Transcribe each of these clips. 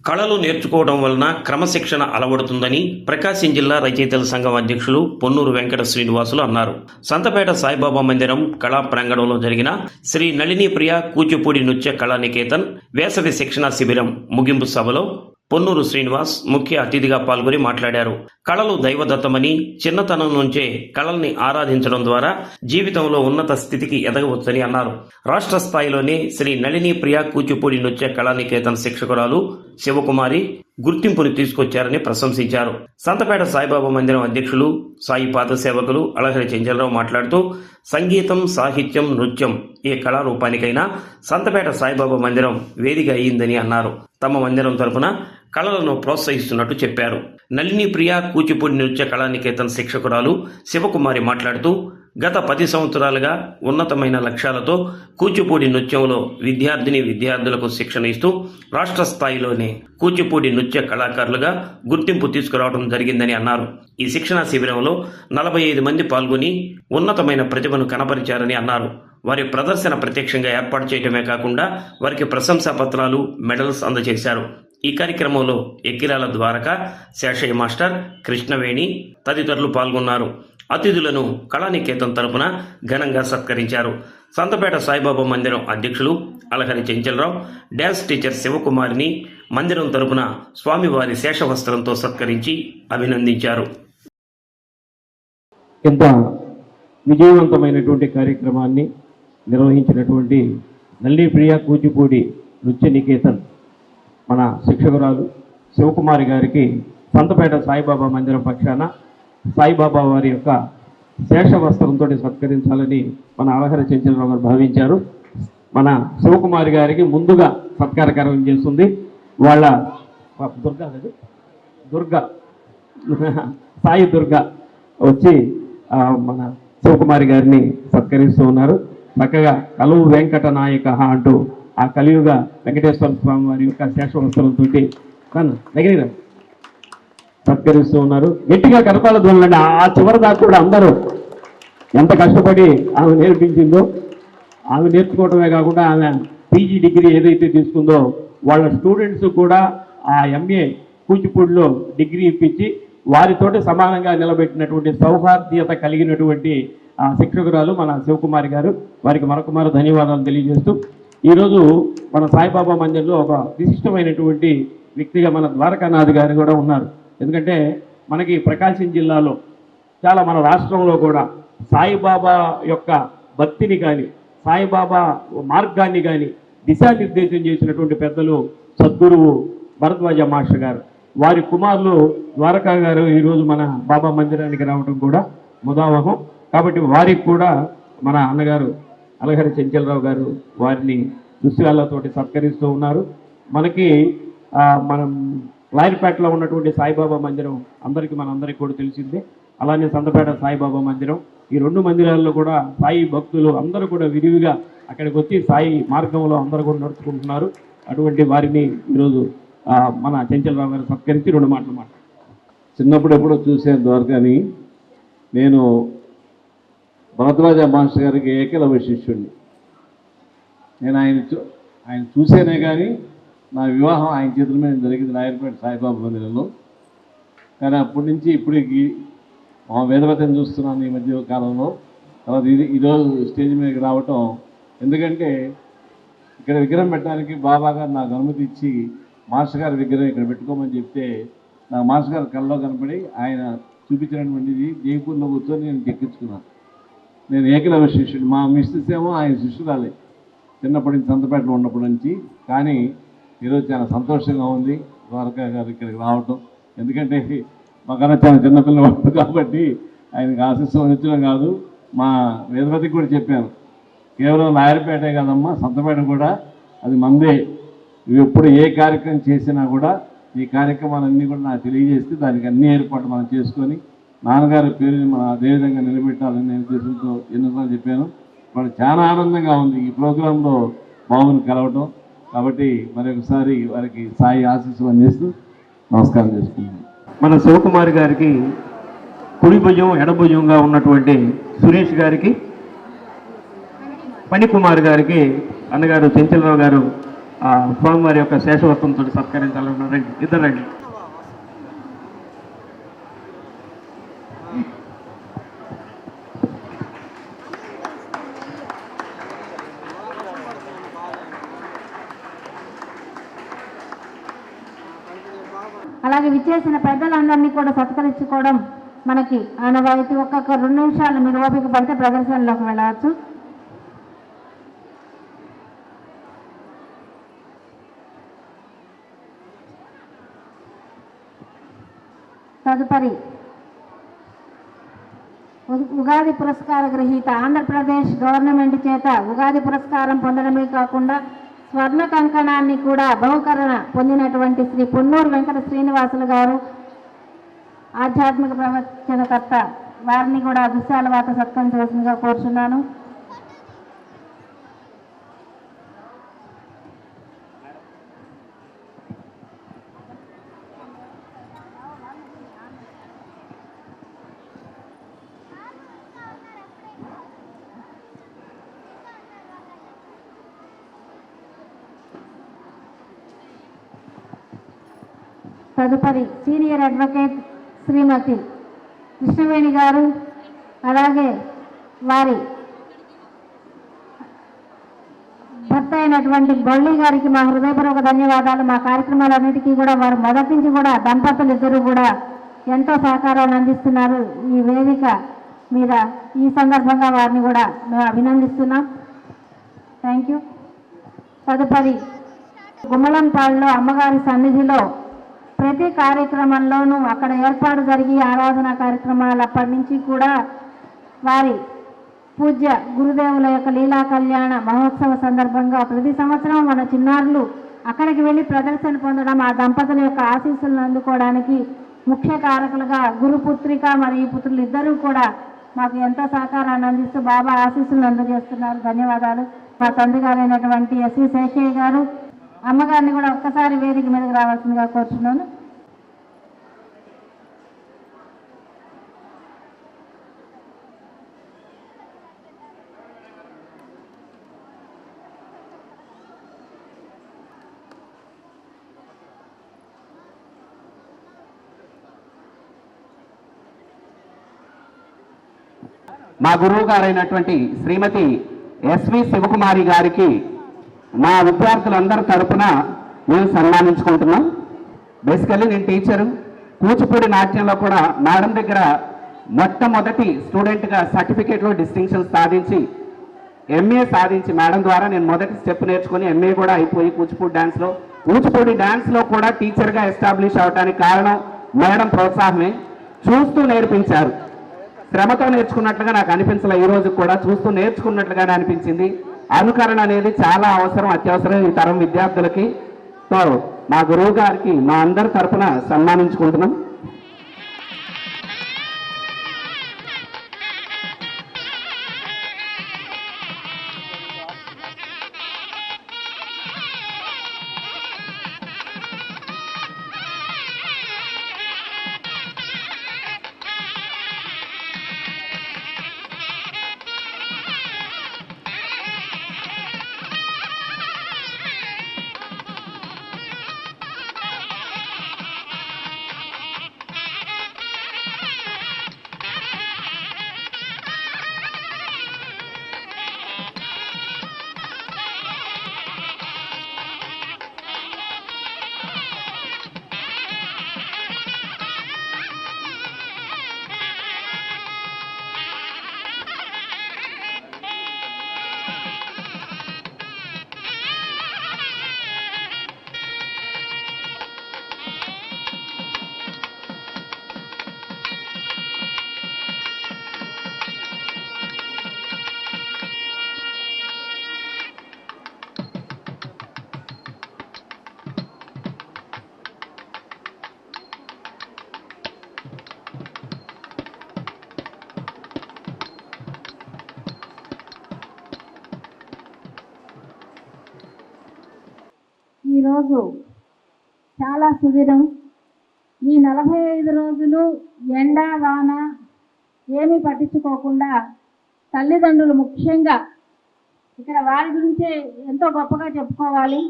కళలు నేర్చుకోవడం వలన క్రమశిక్షణ అలవడుతుందని ప్రకాశం జిల్లా రచయితల సంఘం అధ్యక్షులు పొన్నూరు వెంకట శ్రీనివాసులు అన్నారు. సంతపేట సాయిబాబా మందిరం కళా ప్రాంగణంలో జరిగిన శ్రీ నళిని ప్రియ కూచిపూడి నృత్య కళానికేతన్ వేసవి శిక్షణ శిబిరం ముగింపు సభలో పొన్నూరు శ్రీనివాస్ ముఖ్య అతిథిగా పాల్గొని మాట్లాడారు. కళలు దైవదత్తమని, చిన్నతనం నుంచే కళల్ని ఆరాధించడం ద్వారా జీవితంలో ఉన్నత స్థితికి ఎదగవచ్చని అన్నారు. రాష్ట్ర స్థాయిలోనే శ్రీ నళిని ప్రియ కూచిపూడి నృత్య కళానికేతన్ శిక్షకురాలు శివకుమారి గుర్తింపుని తీసుకొచ్చారని ప్రశంసించారు. సంతపేట సాయిబాబా మందిరం అధ్యక్షులు సాయి పాద సేవకులు అలహరి చెంచలరావు మాట్లాడుతూ, సంగీతం, సాహిత్యం, నృత్యం ఏ కళారూపానికైనా సంతపేట సాయిబాబా మందిరం వేదిక అయ్యిందని అన్నారు. తమ మందిరం తరపున కళలను ప్రోత్సహిస్తున్నట్టు చెప్పారు. నళిని ప్రియ కూచిపూడి నృత్య కళానికేతన్ శిక్షకురాలు శివకుమారి మాట్లాడుతూ, గత 10 సంవత్సరాలుగా ఉన్నతమైన లక్ష్యాలతో కూచిపూడి నృత్యంలో విద్యార్థులకు శిక్షణ ఇస్తూ రాష్ట్ర స్థాయిలోనే కూచిపూడి నృత్య కళాకారులుగా గుర్తింపు తీసుకురావడం జరిగిందని అన్నారు. ఈ శిక్షణా శిబిరంలో 45 మంది పాల్గొని ఉన్నతమైన ప్రతిభను కనబరిచారని అన్నారు. వారి ప్రదర్శన ప్రత్యక్షంగా ఏర్పాటు చేయడమే కాకుండా వారికి ప్రశంసా పత్రాలు, మెడల్స్ అందజేశారు. ఈ కార్యక్రమంలో ఎక్కిరాల ద్వారక, శేషయ్య మాస్టర్, కృష్ణవేణి తదితరులు పాల్గొన్నారు. అతిథులను కళానికేతన్ తరపున ఘనంగా సత్కరించారు. సంతపేట సాయిబాబా మందిరం అధ్యక్షులు అలహరి చెంచలరావు డ్యాన్స్ టీచర్ శివకుమారిని మందిరం తరపున స్వామివారి శేషవస్త్రంతో సత్కరించి అభినందించారు. ఇంత విజయవంతమైనటువంటి కార్యక్రమాన్ని నిర్వహించినటువంటి నళిని ప్రియ కూచిపూడి నృత్య నికేతన్ మన శిక్షకురాలు శివకుమారి గారికి సంతపేట సాయిబాబా మందిరం పక్షాన సాయిబాబా వారి యొక్క శేషవస్త్రంతో సత్కరించాలని మన అలహరి చెంచలరావు గారు భావించారు. మన శివకుమారి గారికి ముందుగా సత్కారకరం చేస్తుంది వాళ్ళ దుర్గా సాయి దుర్గా వచ్చి మన శివకుమారి గారిని సత్కరిస్తూ ఉన్నారు. చక్కగా కలువు వెంకట నాయక అంటూ ఆ కలియుగ వెంకటేశ్వర స్వామి వారి యొక్క శేషవస్త్రంతో దగ్గర సత్కరిస్తూ ఉన్నారు. గట్టిగా కరతాళ ధ్వనులండి. ఆ చివరి దాకా కూడా అందరూ ఎంత కష్టపడి ఆమె నేర్పించిందో, ఆమె నేర్చుకోవడమే కాకుండా ఆమె పీజీ డిగ్రీ ఏదైతే తీసుకుందో వాళ్ళ స్టూడెంట్స్ కూడా ఆ ఎంఏ కూచిపూడిలో డిగ్రీ ఇప్పించి వారితోటి సమానంగా నిలబెట్టినటువంటి సౌహార్ద్యత కలిగినటువంటి శిక్షకురాలు మన శివకుమారి గారు. వారికి మరొకమారు ధన్యవాదాలు తెలియజేస్తూ, ఈరోజు మన సాయిబాబా మందిరంలో ఒక విశిష్టమైనటువంటి వ్యక్తిగా మన ద్వారకానాథ్ గారు కూడా ఉన్నారు. ఎందుకంటే మనకి ప్రకాశం జిల్లాలో చాలా, మన రాష్ట్రంలో కూడా సాయిబాబా యొక్క భక్తిని కానీ సాయిబాబా మార్గాన్ని కానీ దిశానిర్దేశం చేసినటువంటి పెద్దలు సద్గురువు భరద్వాజ మాస్టర్ గారు, వారి కుమారులు ద్వారకా గారు ఈరోజు మన బాబా మందిరానికి రావడం కూడా ముదావహం. కాబట్టి వారికి కూడా మన అన్నగారు అలహరి చెంచలరావు గారు వారిని దుశ్యాలతోటి సత్కరిస్తూ ఉన్నారు. మనకి మనం లాయర్పేటలో ఉన్నటువంటి సాయిబాబా మందిరం మనందరికీ కూడా తెలిసిందే. అలానే సంతపేట సాయిబాబా మందిరం, ఈ 2 మందిరాల్లో కూడా సాయి భక్తులు అందరూ కూడా విరివిగా అక్కడికి వచ్చి సాయి మార్గంలో అందరూ కూడా నడుచుకుంటున్నారు. అటువంటి వారిని ఈరోజు మన చెంచలరావు గారు సత్కరించి 2 మాటలు మాట్లాడారు. చిన్నప్పుడు ఎప్పుడో చూసాను ద్వారకాని. నేను భరద్వాజ మాస్టర్ గారికి ఏకలవ్య శిష్యుడిని. నేను ఆయన చూసేనే కానీ నా వివాహం ఆయన చేతుల మీద జరిగింది నాయర్పేట సాయిబాబా మందిరంలో. కానీ అప్పటి నుంచి ఇప్పటికి మా వేదవతిని చూస్తున్నాను ఈ మధ్య కాలంలో. తర్వాత ఈరోజు స్టేజ్ మీదకి రావటం, ఎందుకంటే ఇక్కడ విగ్రహం పెట్టడానికి బాబా గారు నాకు అనుమతి ఇచ్చి మాస్టర్ గారి విగ్రహం ఇక్కడ పెట్టుకోమని చెప్తే నాకు మాస్టర్ గారు కళ్ళలో కనపడి ఆయన చూపించినటువంటిది జైపూర్లో కూర్చొని నేను ఎక్కించుకున్నాను. నేను ఏకలవ్య శిష్యుడు. మా మిస్సెస్ ఏమో ఆయన శిష్యురాలే చిన్నప్పటి నుంచి సంతపేటలో ఉన్నప్పటి నుంచి. కానీ ఈరోజు చాలా సంతోషంగా ఉంది ద్వారకా గారు ఇక్కడికి రావటం. ఎందుకంటే మాకన్నా చాలా చిన్నపిల్లవాడు కాబట్టి ఆయనకు ఆశీస్సులు అందించడం కాదు, మా వేదవతికి కూడా చెప్పాను, కేవలం నాయర్పేటే కాదమ్మా సంతపేట కూడా అది మందే. ఇవి ఎప్పుడు ఏ కార్యక్రమం చేసినా కూడా ఈ కార్యక్రమాలన్నీ కూడా నాకు తెలియజేస్తే దానికి అన్ని ఏర్పాట్లు మనం చేసుకొని నాన్నగారి పేరుని మనం అదేవిధంగా నిలబెట్టాలని నేను ఉద్దేశంతో ఎన్నోసార్లు చెప్పాను. ఇప్పుడు చాలా ఆనందంగా ఉంది ఈ ప్రోగ్రాంలో బాబుని కలవటం. కాబట్టి మరొకసారి వారికి సాయి ఆశీస్సులు అందిస్తూ నమస్కారం చేసుకుంటున్నాను. మన శివకుమారి గారికి కుడి భుజం ఎడభుజంగా ఉన్నటువంటి సురేష్ గారికి, పణికుమార్ గారికి అన్నగారు చెంచలరావు గారు స్వామివారి యొక్క శేషవత్వంతో సత్కరించాలన్నారు. రండి, ఇద్దరు రండి. అలాగే విచ్చేసిన పెద్దలందరినీ కూడా సత్కరించుకోవడం మనకి ఆనవాయితీ. ఒక్కొక్క 2 నిమిషాలు మీరు ఓపిక పడితే ప్రదర్శనలోకి వెళ్ళవచ్చు. తదుపరి ఉగాది పురస్కార గ్రహీత, ఆంధ్రప్రదేశ్ గవర్నమెంట్ చేత ఉగాది పురస్కారం పొందడమే కాకుండా స్వర్ణ కంకణాన్ని కూడా బహుకరణ పొందినటువంటి శ్రీ పొన్నూరు వెంకట శ్రీనివాసులు గారు, ఆధ్యాత్మిక ప్రవచనకర్త, వారిని కూడా విశాలవాత సత్కరించవలసిందిగా కోరుచున్నాను. తదుపరి సీనియర్ అడ్వకేట్ శ్రీమతి కృష్ణవేణి గారు, అలాగే వారి భర్త అయినటువంటి బొల్లి గారికి మా హృదయపూర్వక ధన్యవాదాలు. మా కార్యక్రమాలన్నిటికీ కూడా వారు మొదటి నుంచి కూడా దంపతులు ఇద్దరు కూడా ఎంతో సహకారాన్ని అందిస్తున్నారు ఈ వేదిక మీద. ఈ సందర్భంగా వారిని కూడా మేము అభినందిస్తున్నాం. Thank you. తదుపరి గుమ్మలంపాడులో అమ్మగారి సన్నిధిలో ప్రతి కార్యక్రమంలోనూ అక్కడ ఏర్పాటు జరిగి ఆరాధన కార్యక్రమాలు అప్పటి నుంచి కూడా వారి పూజ్య గురుదేవుల యొక్క లీలా కళ్యాణ మహోత్సవ సందర్భంగా ప్రతి సంవత్సరం మన చిన్నారులు అక్కడికి వెళ్ళి ప్రదర్శన పొందడం, ఆ దంపతుల యొక్క ఆశీస్సులను అందుకోవడానికి ముఖ్య కారకులుగా గురుపుత్రిక మరియు పుత్రులు ఇద్దరూ కూడా మాకు ఎంతో సహకారాన్ని అందిస్తూ బాబా ఆశీస్సులను అందజేస్తున్నారు. ధన్యవాదాలు. మా తండ్రి గారైనటువంటి ఎస్వి శేషయ్య గారు, అమ్మగారిని కూడా ఒక్కసారి వేదిక మీదకి రావాల్సిందిగా కోరుతున్నాను. మా గురువు గారైనటువంటి శ్రీమతి ఎస్వి శివకుమారి గారికి మా విద్యార్థులందరి తరపున మేము సన్మానించుకుంటున్నాం. బేసికల్లీ నేను టీచరు. కూచిపూడి నాట్యంలో కూడా మేడం దగ్గర మొట్టమొదటి స్టూడెంట్గా సర్టిఫికేట్లో డిస్టింక్షన్ సాధించి ఎంఏ సాధించి మేడం ద్వారా నేను మొదటి స్టెప్ నేర్చుకుని ఎంఏ కూడా అయిపోయి కూచిపూడి డ్యాన్స్లో కూడా టీచర్గా ఎస్టాబ్లిష్ అవడానికి కారణం మేడం ప్రోత్సాహమే. చూస్తూ నేర్పించారు. శ్రమతో నేర్చుకున్నట్లుగా నాకు అనిపించలే. ఈ రోజు కూడా చూస్తూ నేర్చుకున్నట్లుగానే అనిపించింది. అనుకరణ అనేది చాలా అవసరం, అత్యవసరం ఈ తరం విద్యార్థులకి. సో మా గురువు గారికి మా అందరి తరఫున సన్మానించుకుంటున్నాం. ఈరోజు చాలా సుదినం. ఈ 45 రోజులు ఎండ వాన ఏమీ పట్టించుకోకుండా తల్లిదండ్రులు ముఖ్యంగా ఇక్కడ వారి గురించే ఎంతో గొప్పగా చెప్పుకోవాలి.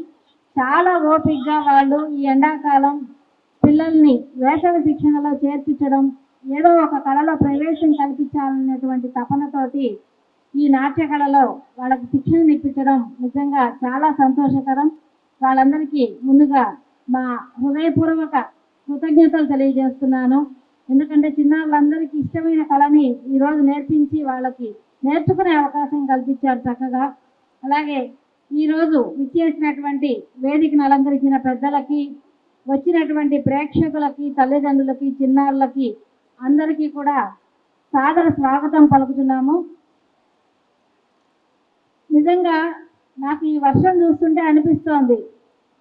చాలా ఓపికగా వాళ్ళు ఈ ఎండాకాలం పిల్లల్ని వేసవి శిక్షణలో చేర్పించడం, ఏదో ఒక కళలో ప్రవేశం కల్పించాలనేటువంటి తపనతోటి ఈ నాట్య కళలో వాళ్ళకి శిక్షణ ఇప్పించడం నిజంగా చాలా సంతోషకరం. వాళ్ళందరికీ ముందుగా మా హృదయపూర్వక కృతజ్ఞతలు తెలియజేస్తున్నాను. ఎందుకంటే చిన్నారులందరికీ ఇష్టమైన కళని ఈరోజు నేర్పించి వాళ్ళకి నేర్చుకునే అవకాశం కల్పించారు చక్కగా. అలాగే ఈరోజు విచ్చేసినటువంటి వేదికను అలంకరించిన పెద్దలకి, వచ్చినటువంటి ప్రేక్షకులకి, తల్లిదండ్రులకి, చిన్నారులకి అందరికీ కూడా సాదర స్వాగతం పలుకుతున్నాము. నిజంగా నాకు ఈ వర్షం చూస్తుంటే అనిపిస్తోంది,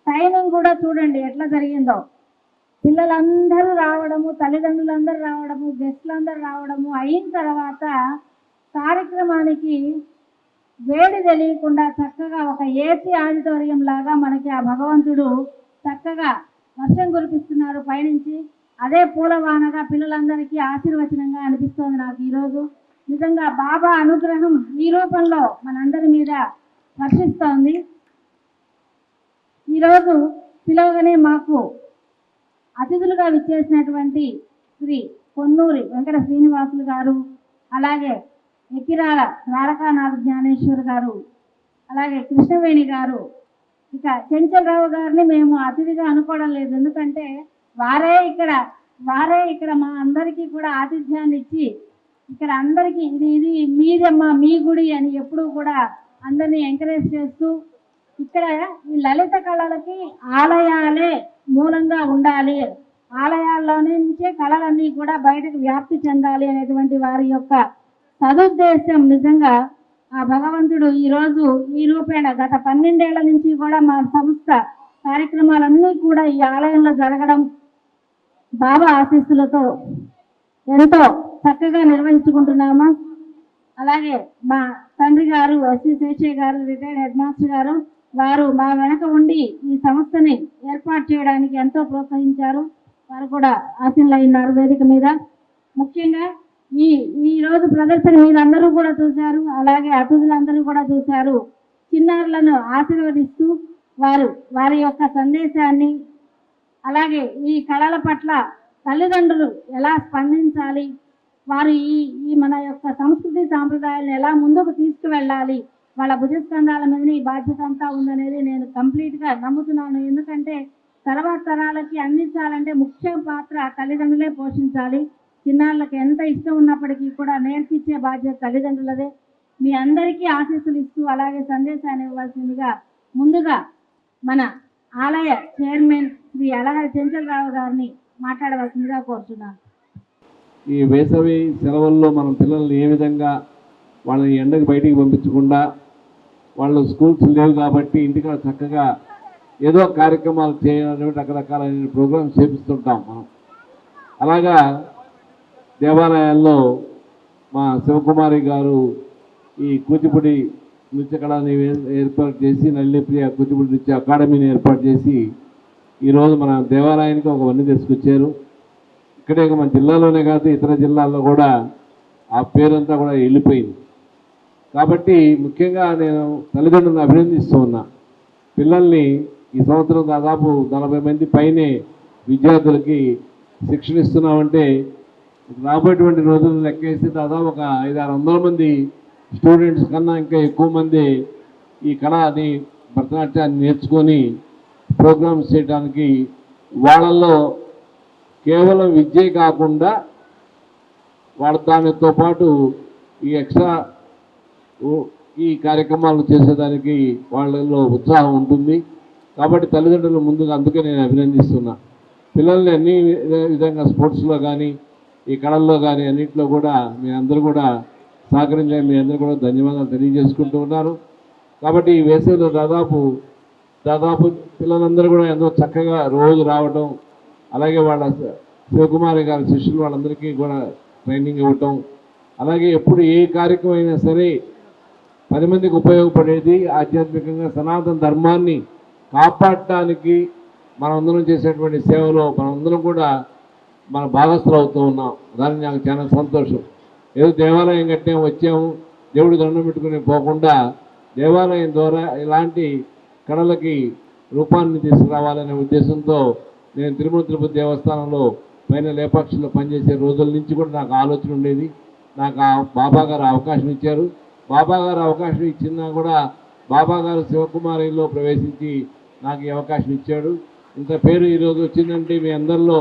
టైమింగ్ కూడా చూడండి ఎట్లా జరిగిందో. పిల్లలందరూ రావడము, తల్లిదండ్రులందరూ రావడము, గెస్టులందరూ రావడము అయిన తర్వాత కార్యక్రమానికి వేడి తెలియకుండా చక్కగా ఒక ఏసీ ఆడిటోరియం లాగా మనకి ఆ భగవంతుడు చక్కగా వర్షం కురిపిస్తున్నారు పైనుంచి. అదే పూలవానగా పిల్లలందరికీ ఆశీర్వచనంగా అనిపిస్తోంది నాకు ఈరోజు. నిజంగా బాబా అనుగ్రహం ఈ రూపంలో మనందరి మీద వర్షిస్తోంది. ఈరోజు పిలవగానే మాకు అతిథులుగా విచ్చేసినటువంటి శ్రీ పొన్నూరి వెంకట శ్రీనివాసులు గారు, అలాగే ఎక్కిరాల ద్వారకానాథ జ్ఞానేశ్వర్ గారు, అలాగే కృష్ణవేణి గారు, ఇక చెంచలరావు గారిని మేము అతిథిగా అనుకోవడం లేదు. ఎందుకంటే వారే ఇక్కడ మా అందరికీ కూడా ఆతిథ్యాన్ని ఇచ్చి ఇక్కడ అందరికీ ఇది మీదమ్మా మీ గుడి అని ఎప్పుడూ కూడా అందరినీ ఎంకరేజ్ చేస్తూ, ఇక్కడ ఈ లలిత కళలకి ఆలయాలే మూలంగా ఉండాలి, ఆలయాల్లోనే నుంచే కళలన్నీ కూడా బయటకు వ్యాప్తి చెందాలి అనేటువంటి వారి యొక్క సదుద్దేశం నిజంగా ఆ భగవంతుడు ఈరోజు ఈ రూపేణ గత 12 ఏళ్ల నుంచి కూడా మా సంస్థ కార్యక్రమాలన్నీ కూడా ఈ ఆలయంలో జరగడం బాబా ఆశీస్సులతో ఎంతో చక్కగా నిర్వహించుకుంటున్నాము. అలాగే మా తండ్రి గారు ఎస్వి శేషయ్య గారు, రిటైర్డ్ హెడ్ మాస్టర్ గారు, వారు మా వెనక ఉండి ఈ సంస్థని ఏర్పాటు చేయడానికి ఎంతో ప్రోత్సహించారు. వారు కూడా ఆశీనులైనారు వేదిక మీద. ముఖ్యంగా ఈ రోజు ప్రదర్శన మీరందరూ కూడా చూశారు, అలాగే అతిథులందరూ కూడా చూశారు. చిన్నారులను ఆశీర్వదిస్తూ వారి యొక్క సందేశాన్ని, అలాగే ఈ కళల పట్ల తల్లిదండ్రులు ఎలా స్పందించాలి, వారు ఈ మన యొక్క సంస్కృతి సాంప్రదాయాలను ఎలా ముందుకు తీసుకువెళ్ళాలి, వాళ్ళ భుజస్కంధాల మీద ఈ బాధ్యత అంతా ఉందనేది నేను కంప్లీట్గా నమ్ముతున్నాను. ఎందుకంటే తర్వాత తరాలకి అందించాలంటే ముఖ్య పాత్ర తల్లిదండ్రులే పోషించాలి. చిన్నారులకు ఎంత ఇష్టం ఉన్నప్పటికీ కూడా నేర్పించే బాధ్యత తల్లిదండ్రులదే. మీ అందరికీ ఆశీస్సులు ఇస్తూ అలాగే సందేశాన్ని ఇవ్వాల్సిందిగా ముందుగా మన ఆలయ చైర్మన్ శ్రీ అలహరి చెంచలరావు గారిని మాట్లాడవలసిందిగా కోరుతున్నాను. ఈ వేసవి సెలవుల్లో మనం పిల్లల్ని ఏ విధంగా వాళ్ళని ఎండకు బయటికి పంపించకుండా, వాళ్ళు స్కూల్స్ లేవు కాబట్టి ఇంటికాడ చక్కగా ఏదో కార్యక్రమాలు చేయాలని రకరకాలైన ప్రోగ్రామ్స్ చేపిస్తుంటాం మనం. అలాగా దేవాలయాల్లో మా శివకుమారి గారు ఈ కూచిపూడి నృత్య కళని ఏర్పాటు చేసి, నల్లిప్రియ కూచిపూడి నృత్య అకాడమీని ఏర్పాటు చేసి ఈరోజు మన దేవాలయానికి ఒక వన్నీ తీసుకొచ్చారు. ఇక్కడే మన జిల్లాలోనే కాదు ఇతర జిల్లాల్లో కూడా ఆ పేరంతా కూడా వెళ్ళిపోయింది. కాబట్టి ముఖ్యంగా నేను తల్లిదండ్రులను అభినందిస్తూ ఉన్నా. పిల్లల్ని ఈ సంవత్సరం దాదాపు 40 మంది పైనే విద్యార్థులకి శిక్షణ ఇస్తున్నామంటే రాబోయేటువంటి రోజులను లెక్కేసి దాదాపు ఒక 500-600 మంది స్టూడెంట్స్ కన్నా ఇంకా ఎక్కువ మంది ఈ కళని భరతనాట్యాన్ని నేర్చుకొని ప్రోగ్రామ్స్ చేయడానికి, వాళ్ళల్లో కేవలం విద్యే కాకుండా వాళ్ళ దానితో పాటు ఈ ఎక్స్ట్రా ఈ కార్యక్రమాలు చేసేదానికి వాళ్ళలో ఉత్సాహం ఉంటుంది. కాబట్టి తల్లిదండ్రులు ముందుగా అందుకే నేను అభినందిస్తున్నా. పిల్లల్ని అన్ని విధంగా స్పోర్ట్స్లో కానీ ఈ కళల్లో కానీ అన్నింటిలో కూడా మీ అందరూ కూడా సహకరించే మీ అందరూ కూడా ధన్యవాదాలు తెలియజేసుకుంటూ ఉన్నారు. కాబట్టి ఈ వేసవిలో దాదాపు పిల్లలందరూ కూడా ఎంతో చక్కగా రోజు రావటం, అలాగే వాళ్ళ శివకుమారి గారి శిష్యులు వాళ్ళందరికీ కూడా ట్రైనింగ్ ఇవ్వటం, అలాగే ఎప్పుడు ఏ కార్యక్రమం అయినా సరే 10 మందికి ఉపయోగపడేది ఆధ్యాత్మికంగా సనాతన ధర్మాన్ని కాపాడటానికి మనమందరం చేసేటువంటి సేవలో మనమందరం కూడా మన భాగస్థులు అవుతూ ఉన్నాం. దానికి నాకు చాలా సంతోషం. ఏదో దేవాలయం కట్టాము వచ్చాము దేవుడు దండం పెట్టుకుని పోకుండా దేవాలయం ద్వారా ఇలాంటి కళలకి రూపాన్ని తీసుకురావాలనే ఉద్దేశంతో నేను తిరుమల తిరుపతి దేవస్థానంలో పైన లేపాక్షిలో పనిచేసే రోజుల నుంచి కూడా నాకు ఆలోచన ఉండేది. నాకు ఆ బాబా గారు అవకాశం ఇచ్చారు. బాబా గారు అవకాశం ఇచ్చినా కూడా బాబా గారు శివకుమారిలో ప్రవేశించి నాకు ఈ అవకాశం ఇచ్చాడు. ఇంత పేరు ఈరోజు వచ్చిందంటే మీ అందరిలో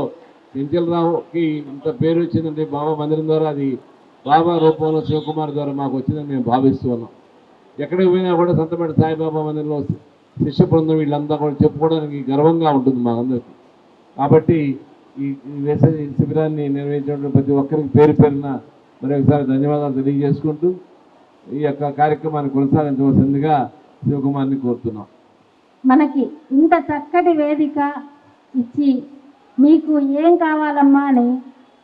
చెంచలరావుకి ఇంత పేరు వచ్చిందంటే బాబా మందిరం ద్వారా అది బాబా రూపంలో శివకుమార్ ద్వారా మాకు వచ్చిందని మేము భావిస్తూ ఉన్నాం. ఎక్కడికి పోయినా కూడా సంతపేట సాయిబాబా మందిరంలో శిష్య బృందం వీళ్ళంతా కూడా చెప్పుకోవడానికి గర్వంగా ఉంటుంది మాకందరికీ. కాబట్టి ఈ వేసవి శిబిరాన్ని నిర్వహించిన ప్రతి ఒక్కరికి పేరు పేరున మరొకసారి ధన్యవాదాలు తెలియజేసుకుంటూ ఈ యొక్క కార్యక్రమాన్ని కొనసాగించవలసిందిగా శివకుమార్ని కోరుతున్నాం. మనకి ఇంత చక్కటి వేదిక ఇచ్చి మీకు ఏం కావాలమ్మా అని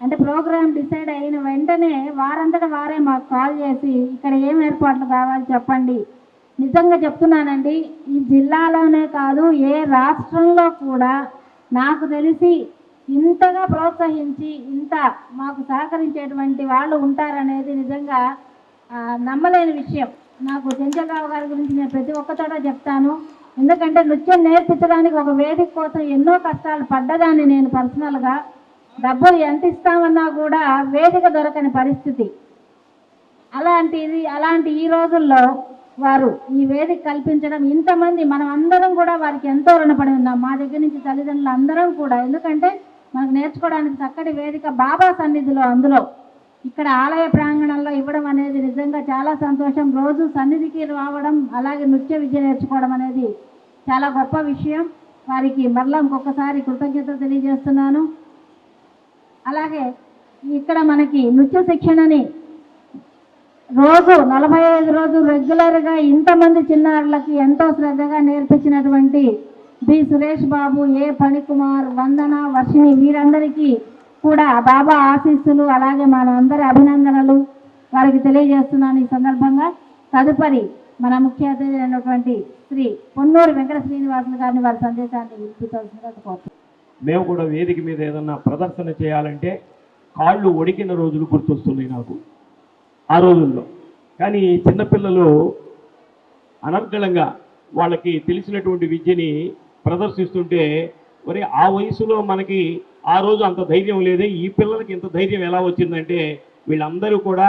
అంటే ప్రోగ్రామ్ డిసైడ్ అయిన వెంటనే వారంతటా వారే మాకు కాల్ చేసి ఇక్కడ ఏం ఏర్పాట్లు కావాలి చెప్పండి. నిజంగా చెప్తున్నానండి, ఈ జిల్లాలోనే కాదు ఏ రాష్ట్రంలో కూడా నాకు తెలిసి ఇంతగా ప్రోత్సహించి ఇంత మాకు సహకరించేటువంటి వాళ్ళు ఉంటారనేది నిజంగా నమ్మలేని విషయం. నాకు చెంచలరావు గారి గురించి నేను ప్రతి ఒక్క చోట చెప్తాను. ఎందుకంటే నృత్యం నేర్పించడానికి ఒక వేదిక కోసం ఎన్నో కష్టాలు పడ్డదాన్ని నేను పర్సనల్గా. డబ్బులు ఎంత ఇస్తామన్నా కూడా వేదిక దొరకని పరిస్థితి. అలాంటి ఈ రోజుల్లో వారు ఈ వేదిక కల్పించడం, ఇంతమంది మనం అందరం కూడా వారికి ఎంతో రుణపడి ఉన్నాం. మా దగ్గర నుంచి తల్లిదండ్రులు అందరం కూడా. ఎందుకంటే మనకు నేర్చుకోవడానికి చక్కటి వేదిక బాబా సన్నిధిలో, అందులో ఇక్కడ ఆలయ ప్రాంగణంలో ఇవ్వడం అనేది నిజంగా చాలా సంతోషం. రోజు సన్నిధికి రావడం, అలాగే నృత్య విద్య నేర్చుకోవడం అనేది చాలా గొప్ప విషయం. వారికి మరలా ఇంకొకసారి కృతజ్ఞతలు తెలియజేస్తున్నాను. అలాగే ఇక్కడ మనకి నృత్య శిక్షణని రోజు 45 రోజులు రెగ్యులర్గా ఇంతమంది చిన్నారులకి ఎంతో శ్రద్ధగా నేర్పించినటువంటి బి సురేష్ బాబు, ఏ ఫణికుమార్, వందన, వర్షిణి వీరందరికీ కూడా బాబా ఆశీస్సులు, అలాగే మన అందరి అభినందనలు వారికి తెలియజేస్తున్నాను ఈ సందర్భంగా. తదుపరి మన ముఖ్య అతిథి అయినటువంటి శ్రీ పొన్నూరు వెంకట శ్రీనివాసులు గారిని వారి సందేశాన్ని వినిపించాల్సిందిగా కోరుతున్నాను. మేము కూడా వేదిక మీద ఏదన్నా ప్రదర్శన చేయాలంటే కాళ్ళు ఒడికిన రోజులు గుర్తొస్తున్నాయి నాకు ఆ రోజుల్లో. కానీ చిన్నపిల్లలు అనర్గళంగా వాళ్ళకి తెలిసినటువంటి విద్యని ప్రదర్శిస్తుంటే మరి ఆ వయసులో మనకి ఆ రోజు అంత ధైర్యం లేదే, ఈ పిల్లలకి ఇంత ధైర్యం ఎలా వచ్చిందంటే వీళ్ళందరూ కూడా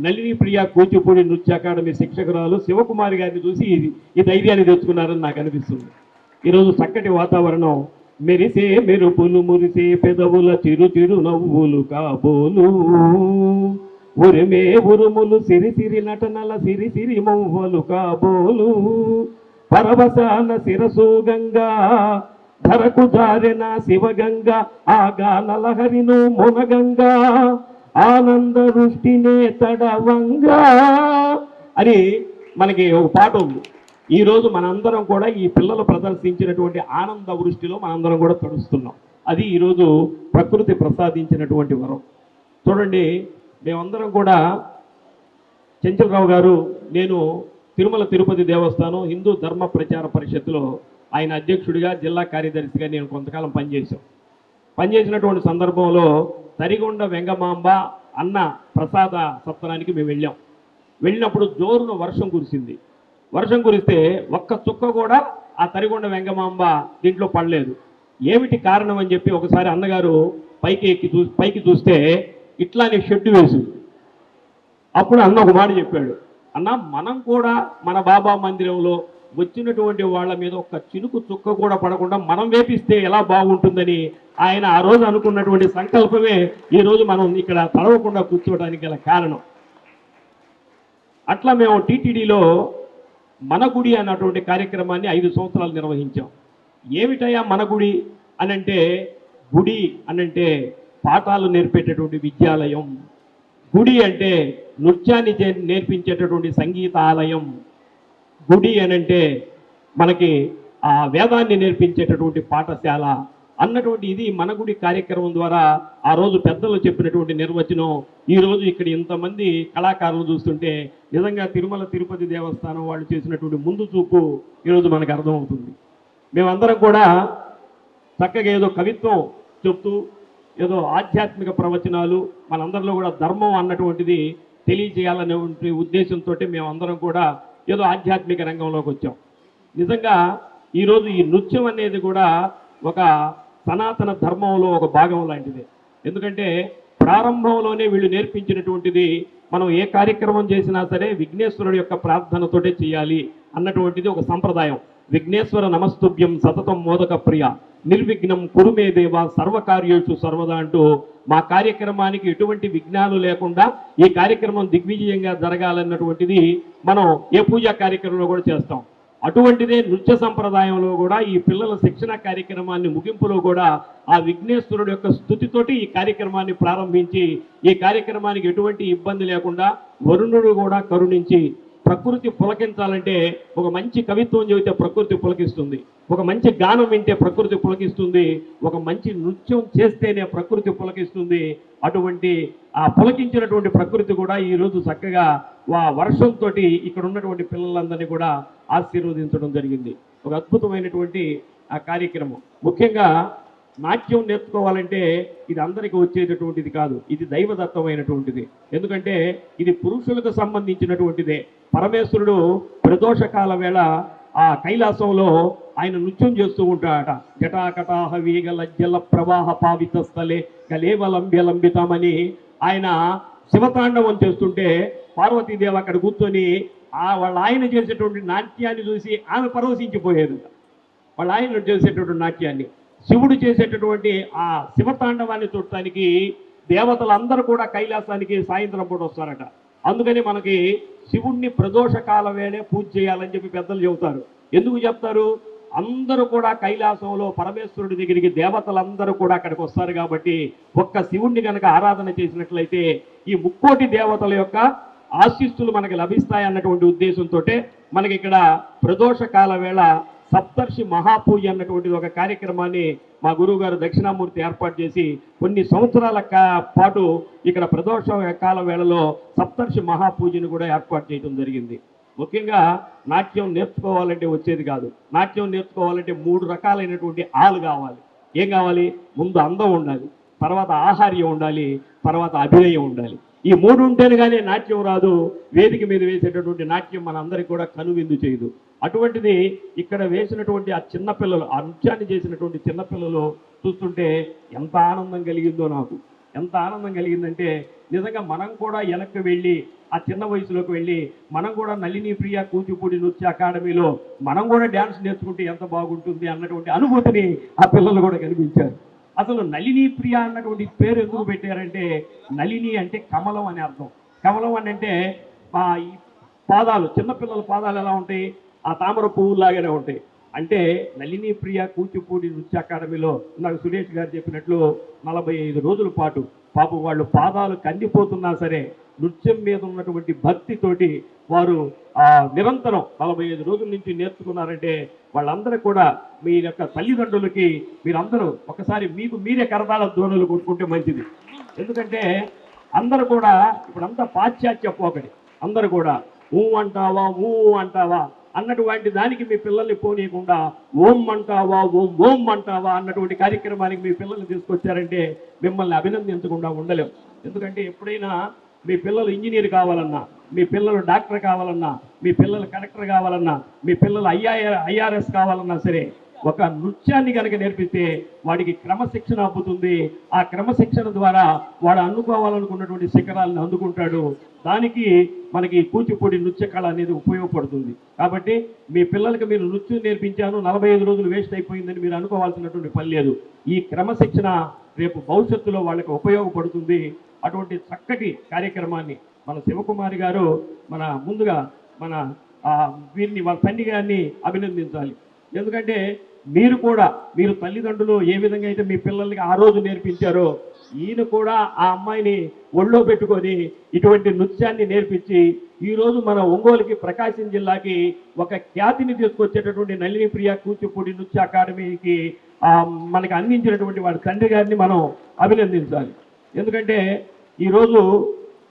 నళిని ప్రియ కూచిపూడి నృత్య అకాడమీ శిక్షకురాలు శివకుమారి గారిని చూసి ఈ ధైర్యాన్ని తెచ్చుకున్నారని నాకు అనిపిస్తుంది. ఈరోజు చక్కటి వాతావరణం, మెరిసే మెరుపులు మురిసే పెదవుల చిరు చిరు నవ్వులు కాబోలు, ఉరిమే ఉరుములు సిరి సిరి నటనల సిరి సిరి మౌవలు కాబోలు, పరవశాన శిరసు గంగా ధరకు జారిన శివగంగా, ఆగా నలహరిను మునగంగా ఆనంద వృష్టినే తడవంగా అని మనకి ఒక పాట ఉంది. ఈరోజు మనందరం కూడా ఈ పిల్లలు ప్రదర్శించినటువంటి ఆనంద వృష్టిలో మనందరం కూడా తడుస్తున్నాం. అది ఈరోజు ప్రకృతి ప్రసాదించినటువంటి వరం. చూడండి, మేమందరం కూడా చెంచలరావు గారు, నేను తిరుమల తిరుపతి దేవస్థానం హిందూ ధర్మ ప్రచార పరిషత్తులో ఆయన అధ్యక్షుడిగా, జిల్లా కార్యదర్శిగా నేను కొంతకాలం పనిచేసినటువంటి సందర్భంలో తరిగొండ వెంగమాంబ అన్న ప్రసాద సత్రానికి మేము వెళ్ళినప్పుడు జోరున వర్షం కురిస్తే ఒక్క చుక్క కూడా ఆ తరిగొండ వెంగమాంబ దీంట్లో పడలేదు. ఏమిటి కారణం అని చెప్పి ఒకసారి అన్నగారు పైకి చూస్తే ఇట్లానే షెడ్డు వేసింది. అప్పుడు అన్న ఒక మాట చెప్పాడు, అన్న మనం కూడా మన బాబా మందిరంలో వచ్చినటువంటి వాళ్ళ మీద ఒక్క చినుకు చుక్క కూడా పడకుండా మనం వేపిస్తే ఎలా బాగుంటుందని ఆయన ఆ రోజు అనుకున్నటువంటి సంకల్పమే ఈరోజు మనం ఇక్కడ తడవకుండా కూర్చోవడానికి గల కారణం. అట్లా మేము టీటీడీలో మన గుడి అన్నటువంటి కార్యక్రమాన్ని 5 సంవత్సరాలు నిర్వహించాం. ఏమిటయ్యా మన గుడి అనంటే, గుడి అనంటే పాఠాలు నేర్పేటటువంటి విద్యాలయం, గుడి అంటే నృత్యాన్ని నేర్పించేటటువంటి సంగీతాలయం, గుడి అనంటే మనకి ఆ వేదాన్ని నేర్పించేటటువంటి పాఠశాల అన్నటువంటి ఇది మన గుడి కార్యక్రమం ద్వారా ఆ రోజు పెద్దలు చెప్పినటువంటి నిర్వచనం. ఈరోజు ఇక్కడ ఇంతమంది కళాకారులు చూస్తుంటే నిజంగా తిరుమల తిరుపతి దేవస్థానం వాళ్ళు చేసినటువంటి ముందు చూపు ఈరోజు మనకు అర్థమవుతుంది. మేమందరం కూడా చక్కగా ఏదో కవిత్వం చెప్తూ ఏదో ఆధ్యాత్మిక ప్రవచనాలు, మనందరిలో కూడా ధర్మం అన్నటువంటిది తెలియజేయాలనే ఉద్దేశంతో మేమందరం కూడా ఏదో ఆధ్యాత్మిక రంగంలోకి వచ్చాం. నిజంగా ఈరోజు ఈ నృత్యం అనేది కూడా ఒక సనాతన ధర్మంలో ఒక భాగం లాంటిది. ఎందుకంటే ప్రారంభంలోనే వీళ్ళు నేర్పించినటువంటిది, మనం ఏ కార్యక్రమం చేసినా సరే విఘ్నేశ్వరుడు యొక్క ప్రార్థనతోటే చేయాలి అన్నటువంటిది ఒక సంప్రదాయం. విఘ్నేశ్వర నమస్తుభ్యం సతతం మోదక ప్రియ నిర్విఘ్నం కురుమే దేవ సర్వకార్యేషు సర్వదా అంటూ మా కార్యక్రమానికి ఎటువంటి విఘ్నాలు లేకుండా ఈ కార్యక్రమం దిగ్విజయంగా జరగాలన్నటువంటిది మనం ఏ పూజా కార్యక్రమంలో కూడా చేస్తాం. అటువంటిదే నృత్య సంప్రదాయంలో కూడా ఈ పిల్లల శిక్షణ కార్యక్రమాన్ని ముగింపులో కూడా ఆ విఘ్నేశ్వరుడు యొక్క స్తుతితోటి ఈ కార్యక్రమాన్ని ప్రారంభించి ఈ కార్యక్రమానికి ఎటువంటి ఇబ్బంది లేకుండా వరుణుడు కూడా కరుణించి, ప్రకృతి పులకించాలంటే ఒక మంచి కవిత్వం చెబితే ప్రకృతి పులకిస్తుంది, ఒక మంచి గానం వింటే ప్రకృతి పులకిస్తుంది, ఒక మంచి నృత్యం చేస్తేనే ప్రకృతి పులకిస్తుంది. అటువంటి ఆ పులకించినటువంటి ప్రకృతి కూడా ఈరోజు చక్కగా వర్షంతో ఇక్కడ ఉన్నటువంటి పిల్లలందరినీ కూడా ఆశీర్వదించడం జరిగింది. ఒక అద్భుతమైనటువంటి ఆ కార్యక్రమం. ముఖ్యంగా నాట్యం నేర్చుకోవాలంటే ఇది అందరికీ వచ్చేటటువంటిది కాదు, ఇది దైవదత్తమైనటువంటిది. ఎందుకంటే ఇది పురుషులకు సంబంధించినటువంటిదే. పరమేశ్వరుడు ప్రదోషకాల వేళ ఆ కైలాసంలో ఆయన నృత్యం చేస్తూ ఉంటాడట. జటాకటాహ వీగ లజ్జల ప్రవాహ పావిత స్థలే గలేవలంబ్యలంబితమని ఆయన శివతాండవం చేస్తుంటే పార్వతీదేవి అక్కడ కూర్చొని వాళ్ళ ఆయన చేసేటువంటి నాట్యాన్ని చూసి ఆమె పరవశించిపోయేది. వాళ్ళ ఆయన చేసేటటువంటి నాట్యాన్ని, శివుడు చేసేటటువంటి ఆ శివతాండవాన్ని చూడటానికి దేవతలందరూ కూడా కైలాసానికి సాయంత్రం పూట వస్తారట. అందుకని మనకి శివుణ్ణి ప్రదోషకాల వేళే పూజ చేయాలని చెప్పి పెద్దలు చెబుతారు. ఎందుకు చెప్తారు? అందరూ కూడా కైలాసంలో పరమేశ్వరుడి దగ్గరికి దేవతలందరూ కూడా అక్కడికి వస్తారు కాబట్టి ఒక్క శివుణ్ణి కనుక ఆరాధన చేసినట్లయితే ఈ ముక్కోటి దేవతల యొక్క ఆశీస్సులు మనకి లభిస్తాయి అన్నటువంటి ఉద్దేశంతో మనకి ఇక్కడ ప్రదోషకాల వేళ సప్తర్షి మహాపూజ అన్నటువంటిది ఒక కార్యక్రమాన్ని మా గురువు గారు దక్షిణామూర్తి ఏర్పాటు చేసి కొన్ని సంవత్సరాల పాటు ఇక్కడ ప్రదోష కాల వేళలో సప్తర్షి మహాపూజను కూడా ఏర్పాటు చేయడం జరిగింది. ముఖ్యంగా నాట్యం నేర్చుకోవాలంటే వచ్చేది కాదు. నాట్యం నేర్చుకోవాలంటే 3 రకాలైనటువంటి ఆలు కావాలి. ఏం కావాలి? ముందు అందం ఉండాలి, తర్వాత ఆహార్యం ఉండాలి, తర్వాత అభినయం ఉండాలి. ఈ 3 ఉంటేనే కానీ నాట్యం రాదు. వేదిక మీద వేసేటటువంటి నాట్యం మనందరికీ కూడా కనువిందు చేయదు. అటువంటిది ఇక్కడ వేసినటువంటి ఆ చిన్నపిల్లలు, ఆ నృత్యాన్ని చేసినటువంటి చిన్నపిల్లలు చూస్తుంటే ఎంత ఆనందం కలిగిందో నాకు. ఎంత ఆనందం కలిగిందంటే నిజంగా మనం కూడా వెనక్కి వెళ్ళి ఆ చిన్న వయసులోకి వెళ్ళి మనం కూడా నళిని ప్రియ కూచిపూడి నృత్య అకాడమీలో మనం కూడా డ్యాన్స్ నేర్చుకుంటే ఎంత బాగుంటుంది అన్నటువంటి అనుభూతిని ఆ పిల్లలు కూడా కనిపించారు. అసలు నళిని ప్రియ అన్నటువంటి పేరు ఎందుకు పెట్టారంటే, నళిని అంటే కమలం అని అర్థం. కమలం అని అంటే ఈ పాదాలు, చిన్నపిల్లల పాదాలు ఎలా ఉంటాయి? ఆ తామర పువ్వులాగానే ఉంటాయి. అంటే నళిని ప్రియ కూచిపూడి నృత్య అకాడమీలో నాకు సురేష్ గారు చెప్పినట్లు 45 రోజుల పాటు పాపం వాళ్ళు పాదాలు కందిపోతున్నా సరే నృత్యం మీద ఉన్నటువంటి భక్తితోటి వారు నిరంతరం 45 రోజుల నుంచి నేర్చుకున్నారంటే వాళ్ళందరూ కూడా మీ యొక్క తల్లిదండ్రులకి మీరందరూ ఒకసారి మీకు మీరే కరతాళ ధ్వనులు కొట్టుకుంటే మంచిది. ఎందుకంటే అందరూ కూడా ఇప్పుడంతా పాశ్చాత్య పోకడి, అందరూ కూడా ఊ అంటావా ఊ అంటావా అన్నటువంటి దానికి మీ పిల్లల్ని పోనీయకుండా ఓం అంటావా ఓం ఓం అంటావా అన్నటువంటి కార్యక్రమానికి మీ పిల్లల్ని తీసుకొచ్చారంటే మిమ్మల్ని అభినందించకుండా ఉండలేం. ఎందుకంటే ఎప్పుడైనా మీ పిల్లలు ఇంజనీర్ కావాలన్నా, మీ పిల్లలు డాక్టర్ కావాలన్నా, మీ పిల్లలు కలెక్టర్ కావాలన్నా, మీ పిల్లలు ఐఆర్ఎస్ కావాలన్నా సరే ఒక నృత్యాన్ని కనుక నేర్పిస్తే వాడికి క్రమశిక్షణ అబ్బుతుంది. ఆ క్రమశిక్షణ ద్వారా వాడు అందుకోవాలనుకున్నటువంటి శిఖరాలను అందుకుంటాడు. దానికి మనకి కూచిపూడి నృత్య కళ అనేది ఉపయోగపడుతుంది. కాబట్టి మీ పిల్లలకి మీరు నృత్యం నేర్పించాను 45 రోజులు వేస్ట్ అయిపోయిందని మీరు అనుకోవాల్సినటువంటి పని లేదు. ఈ క్రమశిక్షణ రేపు భవిష్యత్తులో వాళ్ళకి ఉపయోగపడుతుంది. అటువంటి చక్కటి కార్యక్రమాన్ని మన శివకుమారి గారు ముందుగా వీరిని వాళ్ళ తండ్రి గారిని అభినందించాలి. ఎందుకంటే మీరు తల్లిదండ్రులు ఏ విధంగా అయితే మీ పిల్లలకి ఆ రోజు నేర్పించారో ఈయన కూడా ఆ అమ్మాయిని ఒళ్ళో పెట్టుకొని ఇటువంటి నృత్యాన్ని నేర్పించి ఈరోజు మన ఒంగోలుకి ప్రకాశం జిల్లాకి ఒక ఖ్యాతిని తీసుకొచ్చేటటువంటి నళిని ప్రియ కూచిపూడి నృత్య అకాడమీకి మనకి అందించినటువంటి వాడి తండ్రి గారిని మనం అభినందించాలి. ఎందుకంటే ఈరోజు